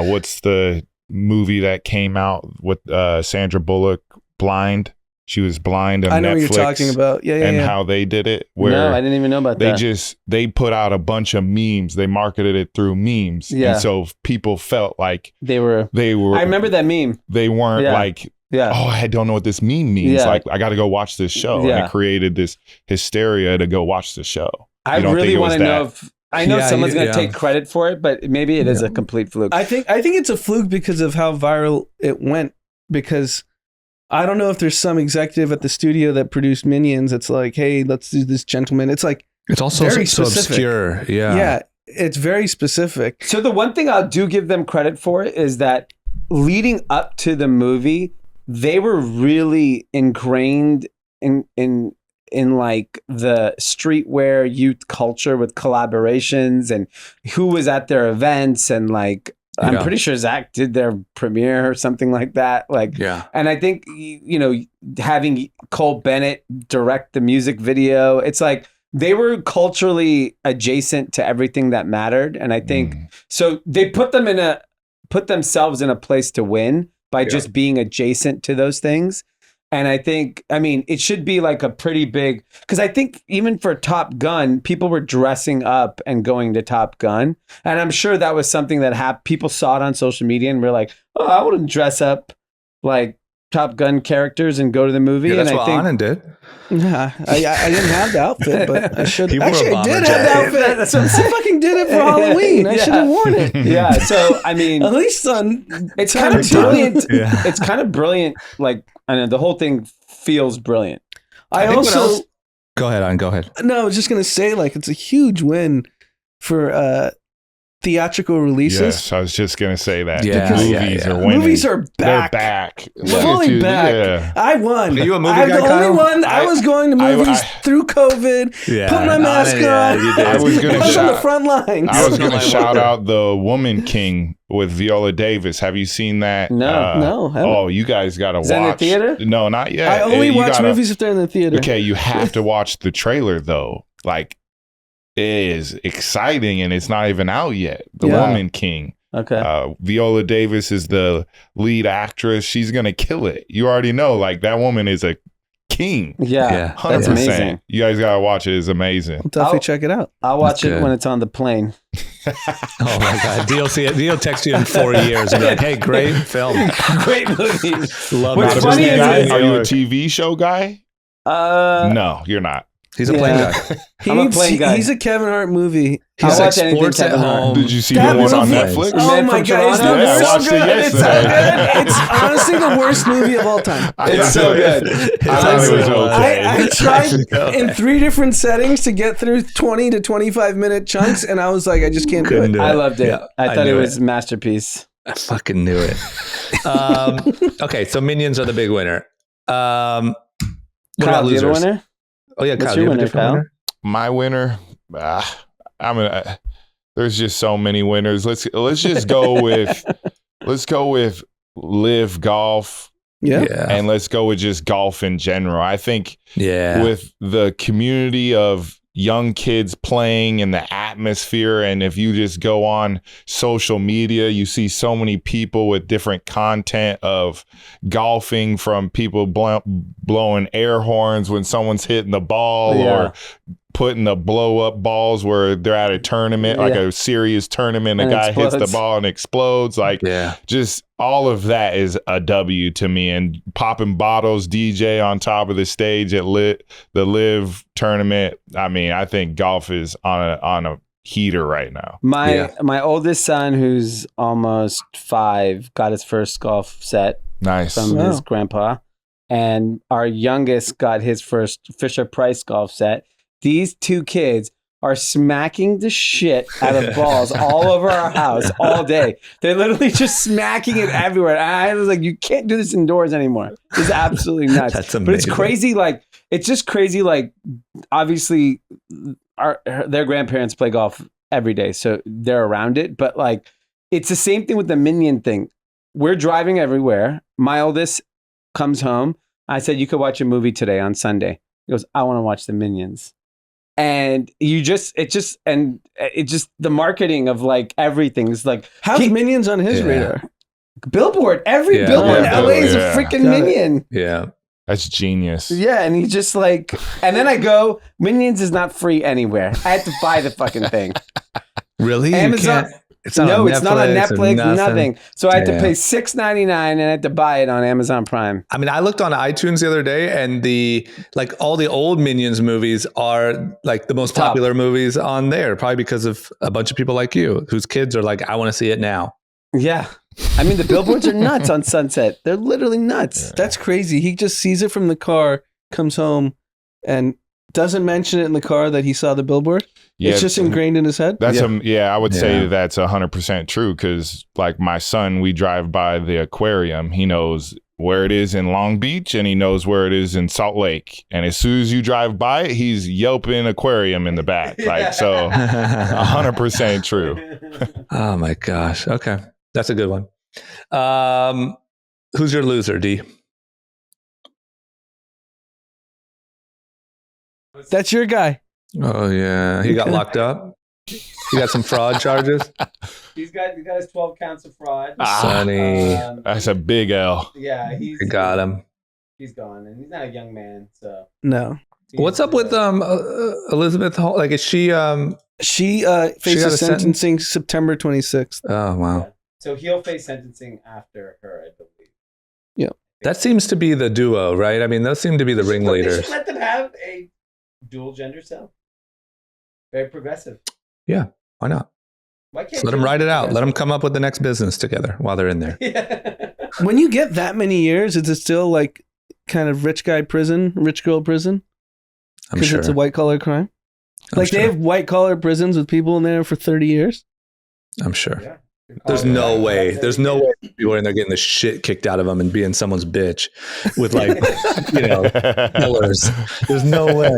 what's the movie that came out with Sandra Bullock, Blind? She was blind on Netflix. I know what you're talking about. Yeah. How they did it. Where No, I didn't even know about that. They put out a bunch of memes. They marketed it through memes. Yeah. And so people felt like They were. I remember that meme. They weren't like, Yeah. oh, I don't know what this meme means. Yeah. Like, I got to go watch this show. Yeah. And it created this hysteria to go watch the show. I You don't really think it want was to that? know if I know someone's going to take credit for it, but maybe it is a complete fluke. I think it's a fluke because of how viral it went. Because I don't know if there's some executive at the studio that produced Minions. It's like, hey, let's do this, gentleman. It's like it's also very so specific. obscure. Yeah. Yeah, it's very specific. So the one thing I do give them credit for is that leading up to the movie, they were really ingrained in like the streetwear youth culture with collaborations and who was at their events, and like I'm pretty sure Zach did their premiere or something like that. Like, and I think having Cole Bennett direct the music video, it's like they were culturally adjacent to everything that mattered. And I think, so they put themselves in a place to win by just being adjacent to those things. And I think, I mean, it should be like a pretty big, because I think even for Top Gun, people were dressing up and going to Top Gun. And I'm sure that was something that people saw it on social media and were like, oh, I wouldn't dress up like Top Gun characters and go to the movie. Yeah, that's and what Anand did. Yeah, I didn't have the outfit, but I should. Actually, I did have jacket. the outfit. That's what I fucking did it for Halloween. I should have worn it. Yeah, so I mean, at least it's kind of brilliant. It's kind of brilliant. Like, I know the whole thing feels brilliant. I also go ahead, Anand. Go ahead. No, I was just gonna say, like, it's a huge win for theatrical releases. Yes, I was just gonna say that. Yeah, movies are winning. Movies are back. They're back. Fully back. Yeah. I won. Are you a movie I'm guy, the only Kyle? one. I was going to movies through COVID. Put my mask on. I was gonna on the front lines. I was gonna shout out the Woman King with Viola Davis. Have you seen that? No. Oh, you guys gotta watch. Is that in the theater? No, not yet. I only watch movies if they're in the theater. Okay, you have to watch the trailer though. Like, it is exciting and it's not even out yet. The Woman King. Okay. Viola Davis is the lead actress. She's gonna kill it. You already know. Like, that woman is a king. Yeah, 100%. that's amazing. You guys gotta watch it. It's amazing. I'll definitely check it out. I'll watch it when it's on the plane. Oh my God. Deal text you in 4 years and be like, hey, great film. Great movie. Love What's it. funny is Are you a TV show guy? No, you're not. He's a plane guy. I'm a plane guy. He's a Kevin Hart movie. He's I'll like watch anything sports at Kevin Hart. home. Did you see That the one on movie- Netflix? Oh Man my from God, it's the Toronto? Yeah, I worst. watched it It's yesterday. It's honestly the worst movie of all time. It's so good. I thought it was okay. I tried in 3 different settings to get through 20 to 25 minute chunks, and I was like, I just can't do it. I loved it. Yeah, I thought knew it was a masterpiece. I fucking knew it. Okay, so Minions are the big winner. What Kyle, about do you have a losers? winner? Oh yeah, What's Kyle, your do you have a winner, different Kyle? winner? My winner, there's just so many winners. Let's just go with Live Golf. Yeah. And let's go with just golf in general. I think with the community of young kids playing and the atmosphere, and if you just go on social media, you see so many people with different content of golfing, from people blowing air horns when someone's hitting the ball, or putting the blow up balls where they're at a tournament, like a serious tournament, and a guy hits the explodes. ball and explodes. Like, just all of that is a W to me. And popping bottles, DJ on top of the stage at the Live tournament. I mean, I think golf is on a heater right now. My oldest son, who's almost 5, got his first golf set from his grandpa, and our youngest got his first Fisher Price golf set. These 2 kids are smacking the shit out of balls all over our house all day. They're literally just smacking it everywhere. I was like, you can't do this indoors anymore. It's absolutely nuts. That's amazing. But it's crazy. Like, it's just crazy. Like, obviously, their grandparents play golf every day, so they're around it. But like, it's the same thing with the Minion thing. We're driving everywhere. My oldest comes home. I said, you could watch a movie today on Sunday. He goes, I want to watch the Minions. And the marketing of like everything is like, how's Minions on his radar? Billboard. Every billboard in LA is a freaking Minion. Yeah. That's genius. Yeah, and he's just like, and then I go, Minions is not free anywhere. I had to buy the fucking thing. Really? Amazon. It's not It's not on Netflix, or nothing. So I had to pay $6.99 and I had to buy it on Amazon Prime. I mean, I looked on iTunes the other day, and all the old Minions movies are like the most popular movies on there, probably because of a bunch of people like you whose kids are like, I want to see it now. Yeah. I mean, the billboards are nuts on Sunset. They're literally nuts. That's crazy. He just sees it from the car, comes home, and doesn't mention it in the car that he saw the billboard. Yeah, it's just ingrained in his head. That's I would say that's 100% true, because like my son, we drive by the aquarium. He knows where it is in Long Beach and he knows where it is in Salt Lake. And as soon as you drive by it, he's yelping aquarium in the back. Like, so 100% true. Oh my gosh. Okay. That's a good one. Who's your loser, Dee? That's your guy. Oh yeah, he got locked up. He got some fraud charges. He's got his 12 counts of fraud. Sonny, that's a big L. Yeah, he got him. He's gone, and he's not a young man, so No. What's up with Elizabeth Hall? Like, is she She faces sentencing September 26th. Oh wow. Yeah. So he'll face sentencing after her, I believe. Yeah. That seems to be the duo, right? I mean, those seem to be the They ringleaders. should let them have a dual gender cell. Very progressive. Yeah, why not? Why can't Just let them ride it out. Let them come up with the next business together while they're in there. Yeah. When you get that many years, is it still like kind of rich girl prison? I'm Because sure. it's a white collar crime? I'm Like sure. they have white collar prisons with people in there for 30 years? I'm sure. Yeah. There's no way. There's no way people are in there getting the shit kicked out of them and being someone's bitch with like, pillars. There's no way.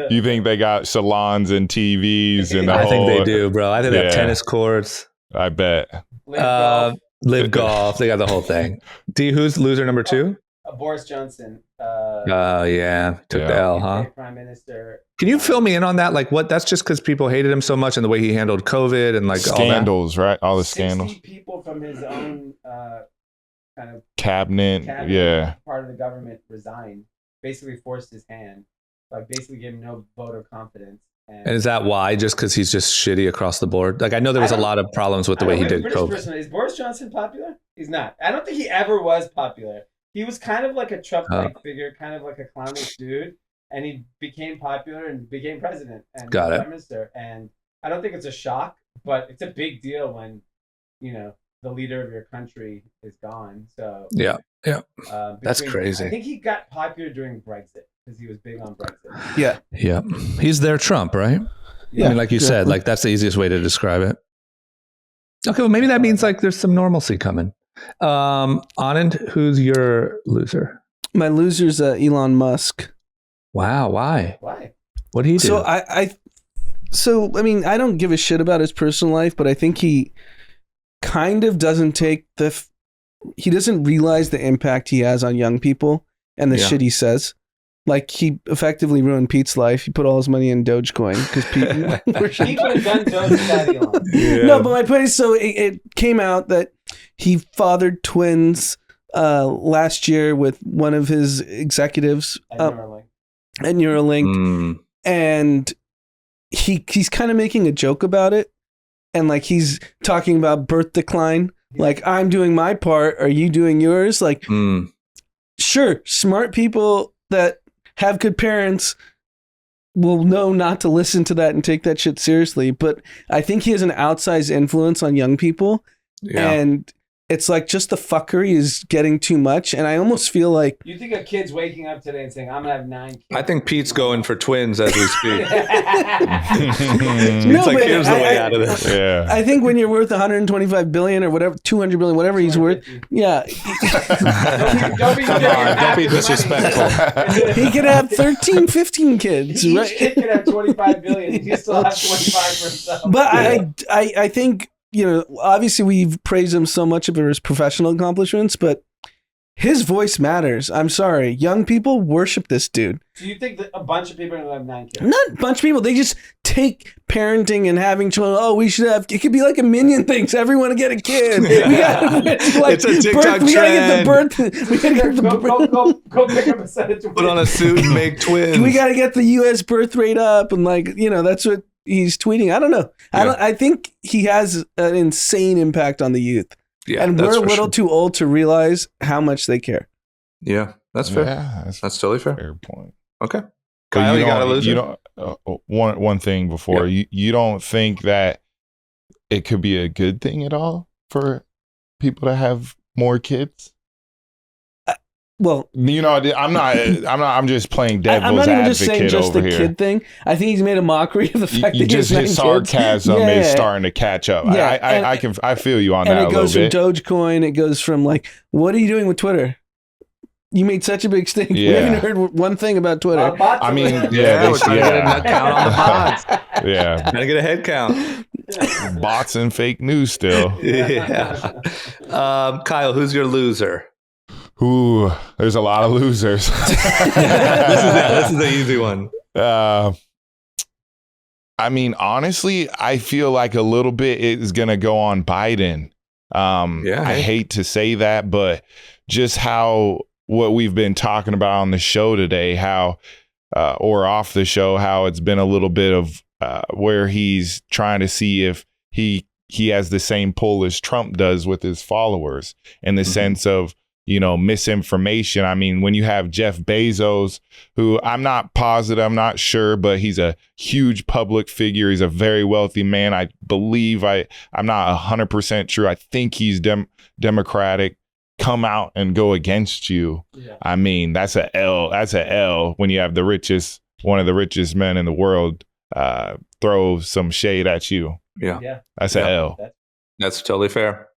You think they got salons and TVs and the I whole? think they do, bro. I think they have Yeah. tennis courts, I bet. live golf. They got the whole thing. D, who's loser number 2? Boris Johnson. Oh yeah, took the L, huh? Prime Minister. Can you fill me in on that? Like, what? That's just because people hated him so much and the way he handled COVID and like Scandals, right? All the 60 scandals. people from his own kind of Cabinet, yeah. part of the government resigned. Basically forced his hand. Like basically gave him no vote of confidence. And is that why? Just because he's just shitty across the board? Like, I know there was a lot of problems with the way he did COVID. Is Boris Johnson popular? He's not. I don't think he ever was popular. He was kind of like a Trump-like figure, kind of like a clownish dude, and he became popular and became president and prime minister. And I don't think it's a shock, but it's a big deal when, the leader of your country is gone. So yeah. That's crazy. I think he got popular during Brexit because he was big on Brexit. Yeah. He's their Trump, right? Yeah. I mean, like you said, like that's the easiest way to describe it. Okay, well, maybe that means like there's some normalcy coming. Anand, who's your loser? My loser's Elon Musk. Wow, why? Why? What do you do? So I mean, I don't give a shit about his personal life, but I think he kind of doesn't take he doesn't realize the impact he has on young people and the shit he says. Like, he effectively ruined Pete's life. He put all his money in Dogecoin because Pete... He could have done Doge without Elon. Yeah. No, but my point is, so it came out that he fathered twins last year with one of his executives at Neuralink. And he's kind of making a joke about it. And like, he's talking about birth decline. Like, I'm doing my part. Are you doing yours? Like, sure, smart people that have good parents will know not to listen to that and take that shit seriously. But I think he has an outsized influence on young people. Yeah. And it's like, just the fuckery is getting too much. And I almost feel like... You think a kid's waking up today and saying, I'm going to have 9 kids? I think Pete's going for twins as we speak. It's like, here's the way out of this. Yeah. I think when you're worth 125 billion or whatever, 200 billion, whatever he's worth, yeah. Don't be disrespectful. He could have 13, 15 kids. Each Right? kid could have 25 billion. He can still have 25 for himself. But I think, obviously we've praised him so much for his professional accomplishments, but his voice matters. I'm sorry. Young people worship this dude. Do you think that a bunch of people are going to have 9 kids? Not a bunch of people. They just take parenting and having children. Oh, we should have, it could be like a Minion things. Everyone to get a kid. It's a TikTok trend. We gotta get the birth. We gotta get the go pick up a set of twins. Put on a suit and make twins. We gotta get the U.S. birth rate up, and that's what he's tweeting. I don't know. Yeah. I think he has an insane impact on the youth. Yeah, and we're a little too old to realize how much they care. Yeah, that's fair. Yeah, that's totally fair. Fair point. Okay. Kyle, you got a loser? You don't, one thing before, you don't think that it could be a good thing at all for people to have more kids? Well, I'm just playing devil's advocate over here. I'm not even just saying just the kid thing. I think he's made a mockery of the fact that just his sarcasm is starting to catch up. Yeah, I feel you on that a little bit. And it goes from Dogecoin. It goes from like, what are you doing with Twitter? You made such a big stink. Yeah. We haven't heard one thing about Twitter. I mean, we're trying to get a nut count on the pods. Yeah. Gotta get a head count. Bots and fake news still. Yeah. Kyle, who's your loser? Ooh, there's a lot of losers. This is the easy one. I mean, honestly, I feel like a little bit is going to go on Biden. I hate to say that, but just what we've been talking about on the show today, how or off the show, how it's been a little bit of where he's trying to see if he has the same pull as Trump does with his followers in the sense of, misinformation. I mean, when you have Jeff Bezos, who I'm not positive, I'm not sure, but he's a huge public figure. He's a very wealthy man. I believe I'm not 100% sure. I think he's Democratic. Come out and go against you. Yeah. I mean, that's a L. That's a L when you have one of the richest men in the world throw some shade at you. Yeah. That's a L. That's totally fair.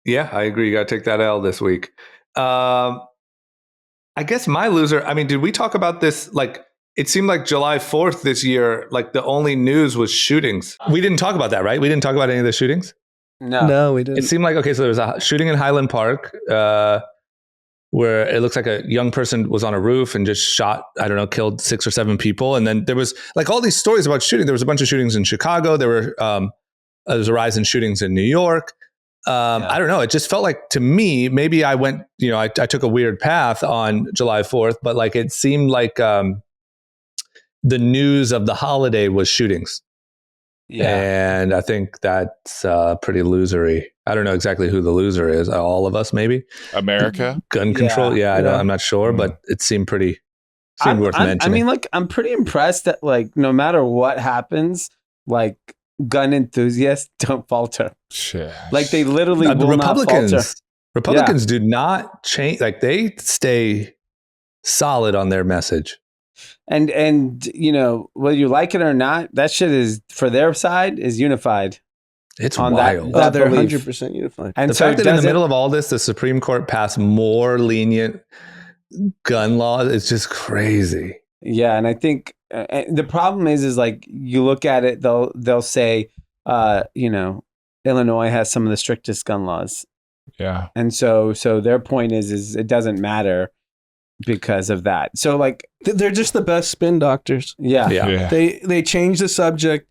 Yeah, I agree. You got to take that L this week. I guess my loser, I mean, did we talk about this? Like, it seemed like July 4th this year, like the only news was shootings. We didn't talk about that, right? We didn't talk about any of the shootings? No, we didn't. It seemed like, okay, so there was a shooting in Highland Park where it looks like a young person was on a roof and just shot, killed 6 or 7 people. And then there was like all these stories about shooting. There was a bunch of shootings in Chicago. There was a rise in shootings in New York. I don't know. It just felt like to me, maybe I went, I took a weird path on July 4th, but like it seemed like the news of the holiday was shootings. Yeah. And I think that's pretty losery. I don't know exactly who the loser is. All of us, maybe. America? Gun control? Yeah. I'm not sure, but it seemed worth mentioning. I mean, like, I'm pretty impressed that, like, no matter what happens, like, gun enthusiasts don't falter. Shit. Like, they literally will not falter. Republicans do not change. Like, they stay solid on their message. And whether you like it or not, that shit is, for their side, is unified. It's on wild. That they're belief. 100% unified. And the fact that in the middle of all this, the Supreme Court passed more lenient gun laws, it's just crazy. Yeah, and I think the problem is like, you look at it, they'll say, Illinois has some of the strictest gun laws. Yeah. And so their point is it doesn't matter because of that. So like, they're just the best spin doctors. Yeah. They change the subject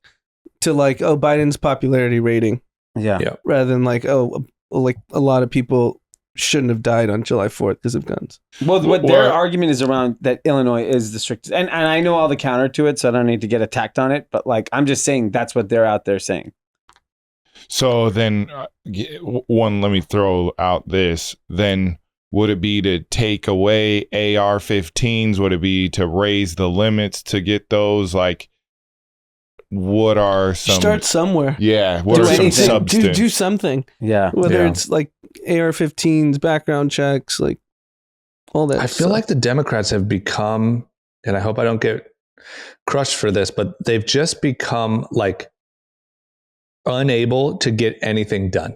to like, Biden's popularity rating. Yeah. Rather than like, like a lot of people shouldn't have died on July 4th because of guns. Well, what their argument is around that Illinois is the strictest. And I know all the counter to it, so I don't need to get attacked on it. But like, I'm just saying that's what they're out there saying. So then, let me throw out this. Then would it be to take away AR-15s? Would it be to raise the limits to get those? Like, what are some... Start somewhere. Yeah. What are some substance? Do something. Yeah. Whether it's like AR-15s, background checks, like all that. I feel like the Democrats have become, and I hope I don't get crushed for this, but they've just become like unable to get anything done.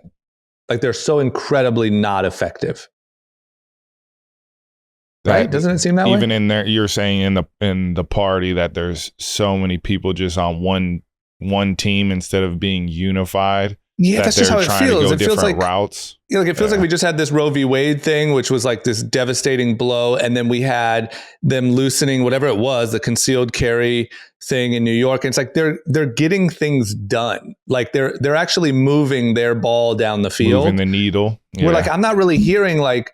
Like they're so incredibly not effective. Right? Doesn't it seem that way? Even in there, you're saying in the party that there's so many people just on one team instead of being unified. Yeah, that's just how it feels. It feels like routes. Yeah, like it feels like we just had this Roe v. Wade thing, which was like this devastating blow, and then we had them loosening whatever it was, the concealed carry thing in New York. And it's like they're getting things done. Like they're actually moving their ball down the field, moving the needle. We're like, I'm not really hearing like,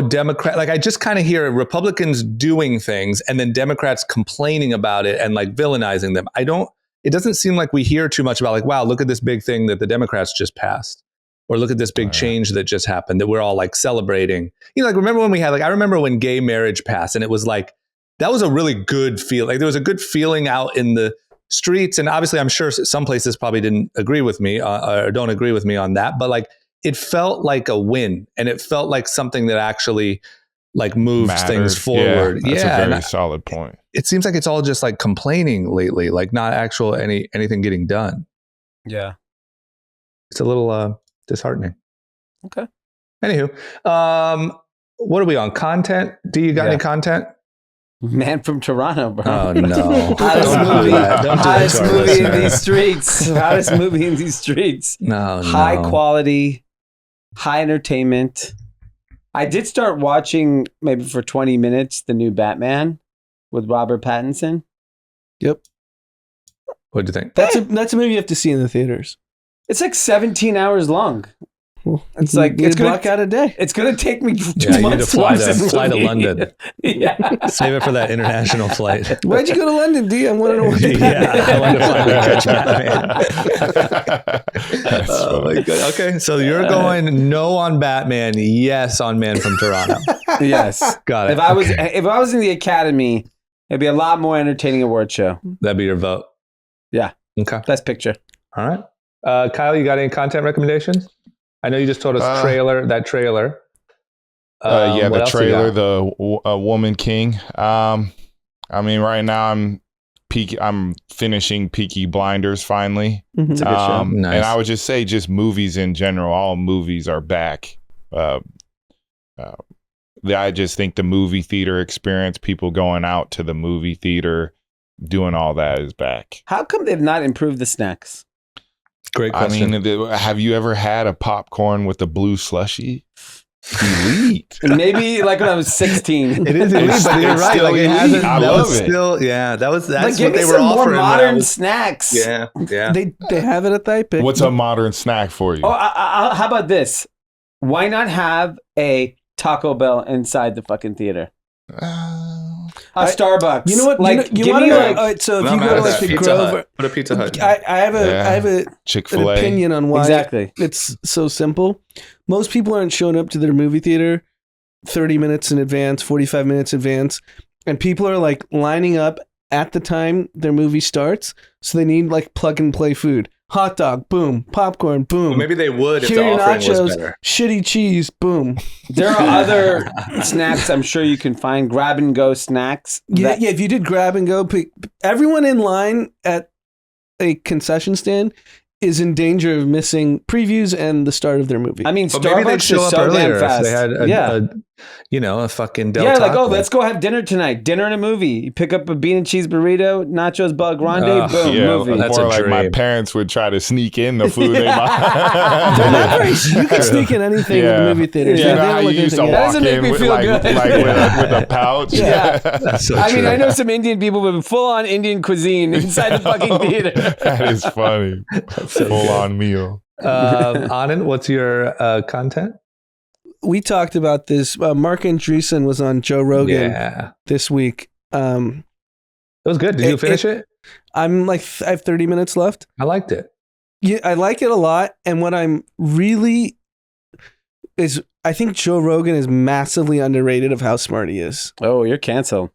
Democrat. Like I just kind of hear Republicans doing things, and then Democrats complaining about it and like villainizing them. It doesn't seem like we hear too much about like, wow, look at this big thing that the Democrats just passed, or look at this big change that just happened that we're all like celebrating. Like remember when we had I remember when gay marriage passed, and it was like, that was a really good feel. Like there was a good feeling out in the streets. And obviously I'm sure some places probably didn't agree with me or don't agree with me on that, but like it felt like a win, and it felt like something that actually like moves things forward. That's a very solid point. It seems like it's all just like complaining lately, like not actual anything getting done. Yeah. It's a little disheartening. Okay. Anywho, what are we on? Content? Do you got any content? Man from Toronto, bro. Oh no. Hottest movie in these streets. Hottest movie in these streets. No. High quality, high entertainment. I did start watching maybe for 20 minutes the new Batman with Robert Pattinson. Yep. What'd you think? That's a movie you have to see in the theaters. It's like 17 hours long. Well, it's like it's gonna block out a day. It's gonna take me 2 you need months to fly to London. Yeah. Save it for that international flight. Why'd you go to London, D? I want to know what I want to finally catch Batman. Oh my god. Okay, so you're going no on Batman, yes on Man from Toronto. Yes. Got it. If I was in the Academy, it'd be a lot more entertaining award show. That'd be your vote. Yeah. Okay. Best picture. All right. Kyle, you got any content recommendations? I know you just told us that trailer. Yeah, the trailer, the Woman King. I mean, right now I'm finishing Peaky Blinders finally. It's a good show. Nice. And I would just say, just movies in general. All movies are back. I just think the movie theater experience, people going out to the movie theater, doing all that, is back. How come they've not improved the snacks? Great question. I mean, have you ever had a popcorn with a blue slushie? Elite. Maybe like when I was 16. It is elite, but you're right. Like it hasn't. I love it. That's like, what they were more offering. Modern snacks. Yeah. They have it at the Epic. What's a modern snack for you? Oh, how about this? Why not have a Taco Bell inside the fucking theater? Starbucks. You know what? Like, you want to know? So if you go to like the Grove, put a Pizza Hut. I have a Chick-fil-A. an opinion on why exactly it's so simple. Most people aren't showing up to their movie theater 30 minutes in advance, 45 minutes in advance, and people are like lining up at the time their movie starts. So they need like plug and play food. Hot dog, boom. Popcorn, boom. Well, maybe they would if Here the are your offering nachos, was better. shitty cheese, boom. There are other snacks I'm sure you can find, grab and go snacks. Yeah, if you did grab and go, everyone in line at a concession stand is in danger of missing previews and the start of their movie. I mean, But maybe they'd Starbucks show is up so damn earlier. fast. They had a fucking Del like, Taco. oh, let's go have dinner tonight. Dinner and a movie. You pick up a bean and cheese burrito, nachos, bug grande, boom, movie. That's Or a like my dream. parents would try to sneak in the food they They're buy. not very, you can sneak in anything in the movie theaters. You know They how don't you look used to anything walk Doesn't make in me with, feel like, good. with a pouch? Yeah. That's so I mean, true. I know some Indian people with full-on Indian cuisine inside the fucking theater. That is funny. Full on meal. Anand, what's your content? We talked about this. Mark Andreessen was on Joe Rogan this week. It was good. Did you finish it? I'm like, I have 30 minutes left. I liked it. Yeah, I like it a lot. And what I'm really is, I think Joe Rogan is massively underrated of how smart he is. Oh, you're canceled.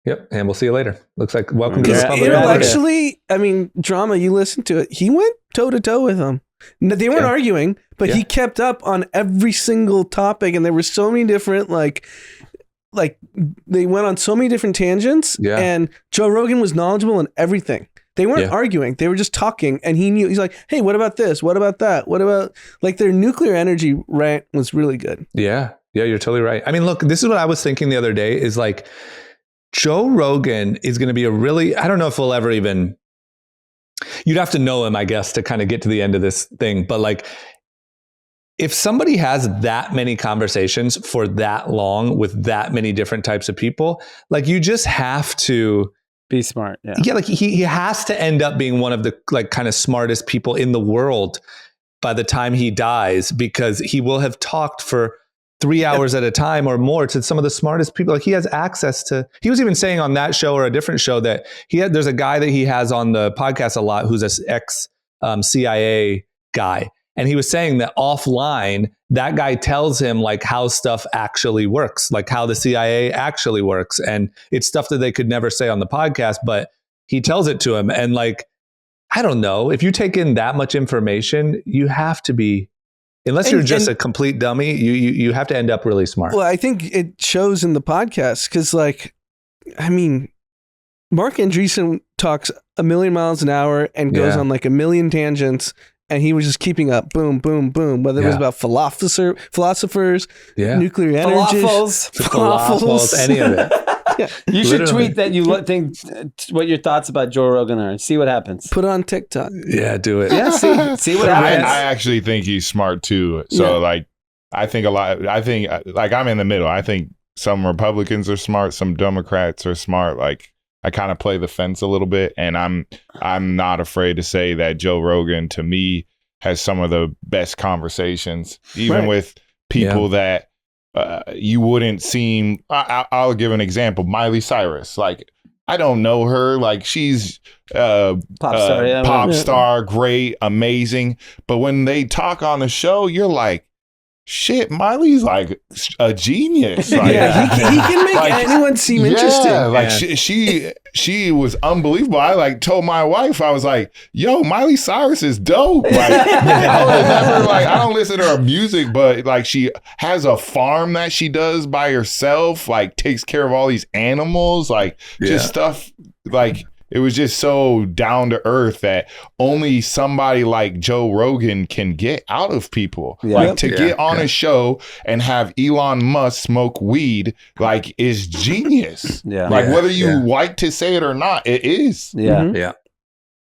Yep. And we'll see you later. Looks like welcome to the Yeah. public. Intellectually, I mean, drama, you listen to it. He went toe to toe with him. No, they weren't arguing, but he kept up on every single topic. And there were so many different, like they went on so many different tangents. Yeah. And Joe Rogan was knowledgeable in everything. They weren't arguing. They were just talking. And he knew, he's like, hey, what about this? What about that? What about, like, their nuclear energy rant was really good. Yeah. Yeah, you're totally right. I mean, look, this is what I was thinking the other day is like, Joe Rogan is going to be I don't know if we'll ever even, you'd have to know him, I guess, to kind of get to the end of this thing. But like, if somebody has that many conversations for that long with that many different types of people, like you just have to be smart. Yeah. Yeah. Like he has to end up being one of the like kind of smartest people in the world by the time he dies, because he will have talked for 3 hours at a time or more to some of the smartest people. Like he has access to, he was even saying on that show or a different show that there's a guy that he has on the podcast a lot who's an ex CIA guy. And he was saying that offline, that guy tells him like how stuff actually works, like how the CIA actually works. And it's stuff that they could never say on the podcast, but he tells it to him. And like, I don't know, if you take in that much information, you have to be, unless you're just a complete dummy, you have to end up really smart. Well, I think it shows in the podcast because, like, I mean, Mark Andreessen talks a million miles an hour and goes on like a million tangents, and he was just keeping up. Boom, boom, boom. Whether it was about philosophers, nuclear energy, falafels, any of it. You should tweet that you think what your thoughts about Joe Rogan are. See what happens. Put it on TikTok. Yeah, do it. Yeah, see what happens. I actually think he's smart too. So like, I think like I'm in the middle. I think some Republicans are smart, some Democrats are smart. Like kind of play the fence a little bit, and I'm not afraid to say that Joe Rogan, to me, has some of the best conversations, even with people that you wouldn't seem. I'll give an example. Miley Cyrus, like, I don't know her. Like, she's pop star, great, amazing. But when they talk on the show, you're like, shit, Miley's like a genius. Like, he can make anyone seem interesting. Like she was unbelievable. I like told my wife, I was like, yo, Miley Cyrus is dope. Like, I don't listen to her music, but like, she has a farm that she does by herself, like takes care of all these animals, like just stuff like. It was just so down to earth that only somebody like Joe Rogan can get out of people. Like, to get on a show and have Elon Musk smoke weed, like, is genius. Like, whether you like to say it or not, it is. Yeah.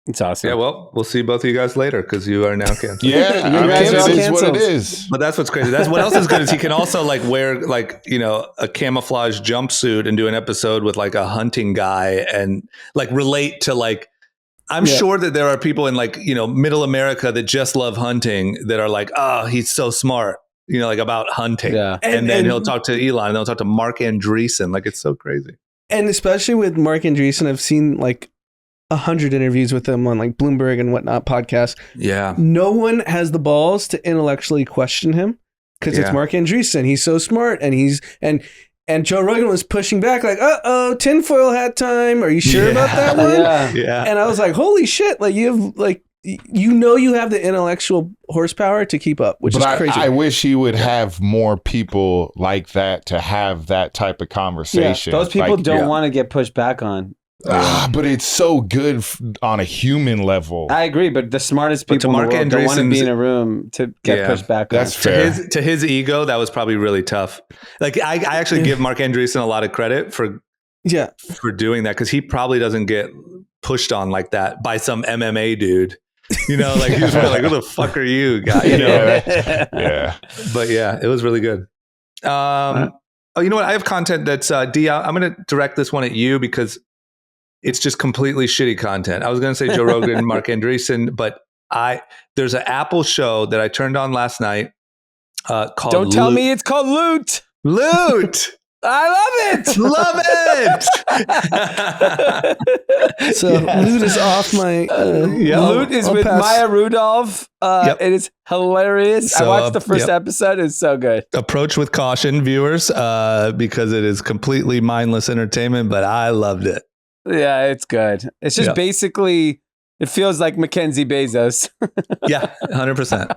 It's awesome. Yeah, well, we'll see both of you guys later because you are now canceled. It is what it is. But that's what's crazy. That's what else is good is he can also like wear like, you know, a camouflage jumpsuit and do an episode with like a hunting guy and like relate to like, I'm sure that there are people in like, you know, middle America that just love hunting that are like, oh, he's so smart, you know, like about hunting. Yeah. And then he'll talk to Elon and they'll talk to Mark Andreessen. Like, it's so crazy. And especially with Mark Andreessen, I've seen like 100 interviews with him on like Bloomberg and whatnot podcasts. Yeah. No one has the balls to intellectually question him because it's Mark Andreessen. He's so smart and Joe Rogan was pushing back like, tinfoil hat time. Are you sure about that one? Yeah. And I was like, holy shit. Like, you have like, you have the intellectual horsepower to keep up, which is crazy. I wish he would have more people like that to have that type of conversation. Yeah, those people don't want to get pushed back on. But it's so good on a human level. I agree, but the smartest people in the world don't want to be in a room to get pushed back on. That's fair. To his ego, that was probably really tough. Like, I actually give Mark Andreessen a lot of credit for doing that because he probably doesn't get pushed on like that by some MMA dude. You know, like, he's really like, who the fuck are you, guy? You know? But yeah, it was really good. Oh, you know what? I have content that's Dee. I'm going to direct this one at you because it's just completely shitty content. I was going to say Joe Rogan, Mark Andreessen, but there's an Apple show that I turned on last night called Don't tell me it's called Loot. Loot. I love it. So Loot is off my... Loot is with Maya Rudolph. It is hilarious. I watched the first episode. It's so good. Approach with caution, viewers, because it is completely mindless entertainment, but I loved it. Yeah, it's good. It's just basically, it feels like Mackenzie Bezos. Yeah, 100%.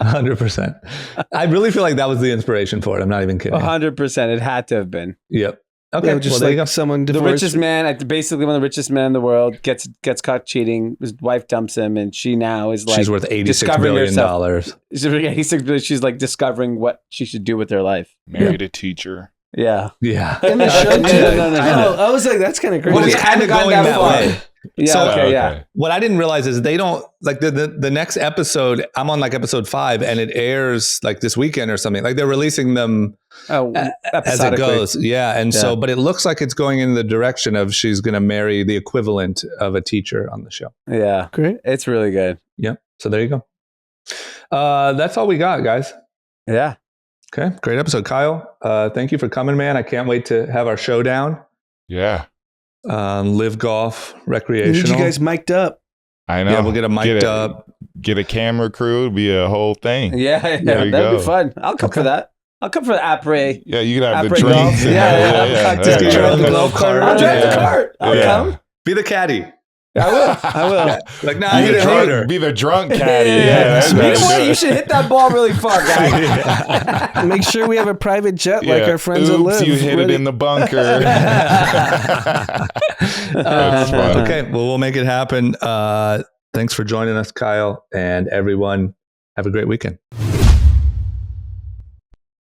100%. I really feel like that was the inspiration for it. I'm not even kidding. 100%. It had to have been. Yep. Okay. Just like someone divorced. The richest man, basically one of the richest men in the world, gets caught cheating. His wife dumps him, and she now is like, she's worth $86 billion. She's like discovering what she should do with her life. Married a teacher. Yeah. In the show, no. I was like, that's kind of crazy. Well, it's kind of going that way. Yeah. So, what I didn't realize is they don't like the next episode. I'm on like episode 5, and it airs like this weekend or something. Like, they're releasing them as it goes. Yeah, and so, but it looks like it's going in the direction of she's going to marry the equivalent of a teacher on the show. Yeah, great. It's really good. Yep. So there you go. That's all we got, guys. Yeah. Okay, great episode, Kyle. Thank you for coming, man. I can't wait to have our showdown. Yeah. Live golf, recreational. We need you guys mic'd up. I know. Yeah, we'll get a mic'd up. Get a camera crew. It'd be a whole thing. Yeah, that'd be fun. I'll come for that. I'll come for the après. Yeah, you could have the golf. drinks. Just drive the golf cart. I'll drive the cart. I'll come. Be the caddy. I will. Like, nah, I hit it harder. Be the drunk caddy. You should hit that ball really far, guy. Make sure we have a private jet like our friends at Live. You hit it in the bunker. Okay, well, we'll make it happen. Thanks for joining us, Kyle, and everyone. Have a great weekend.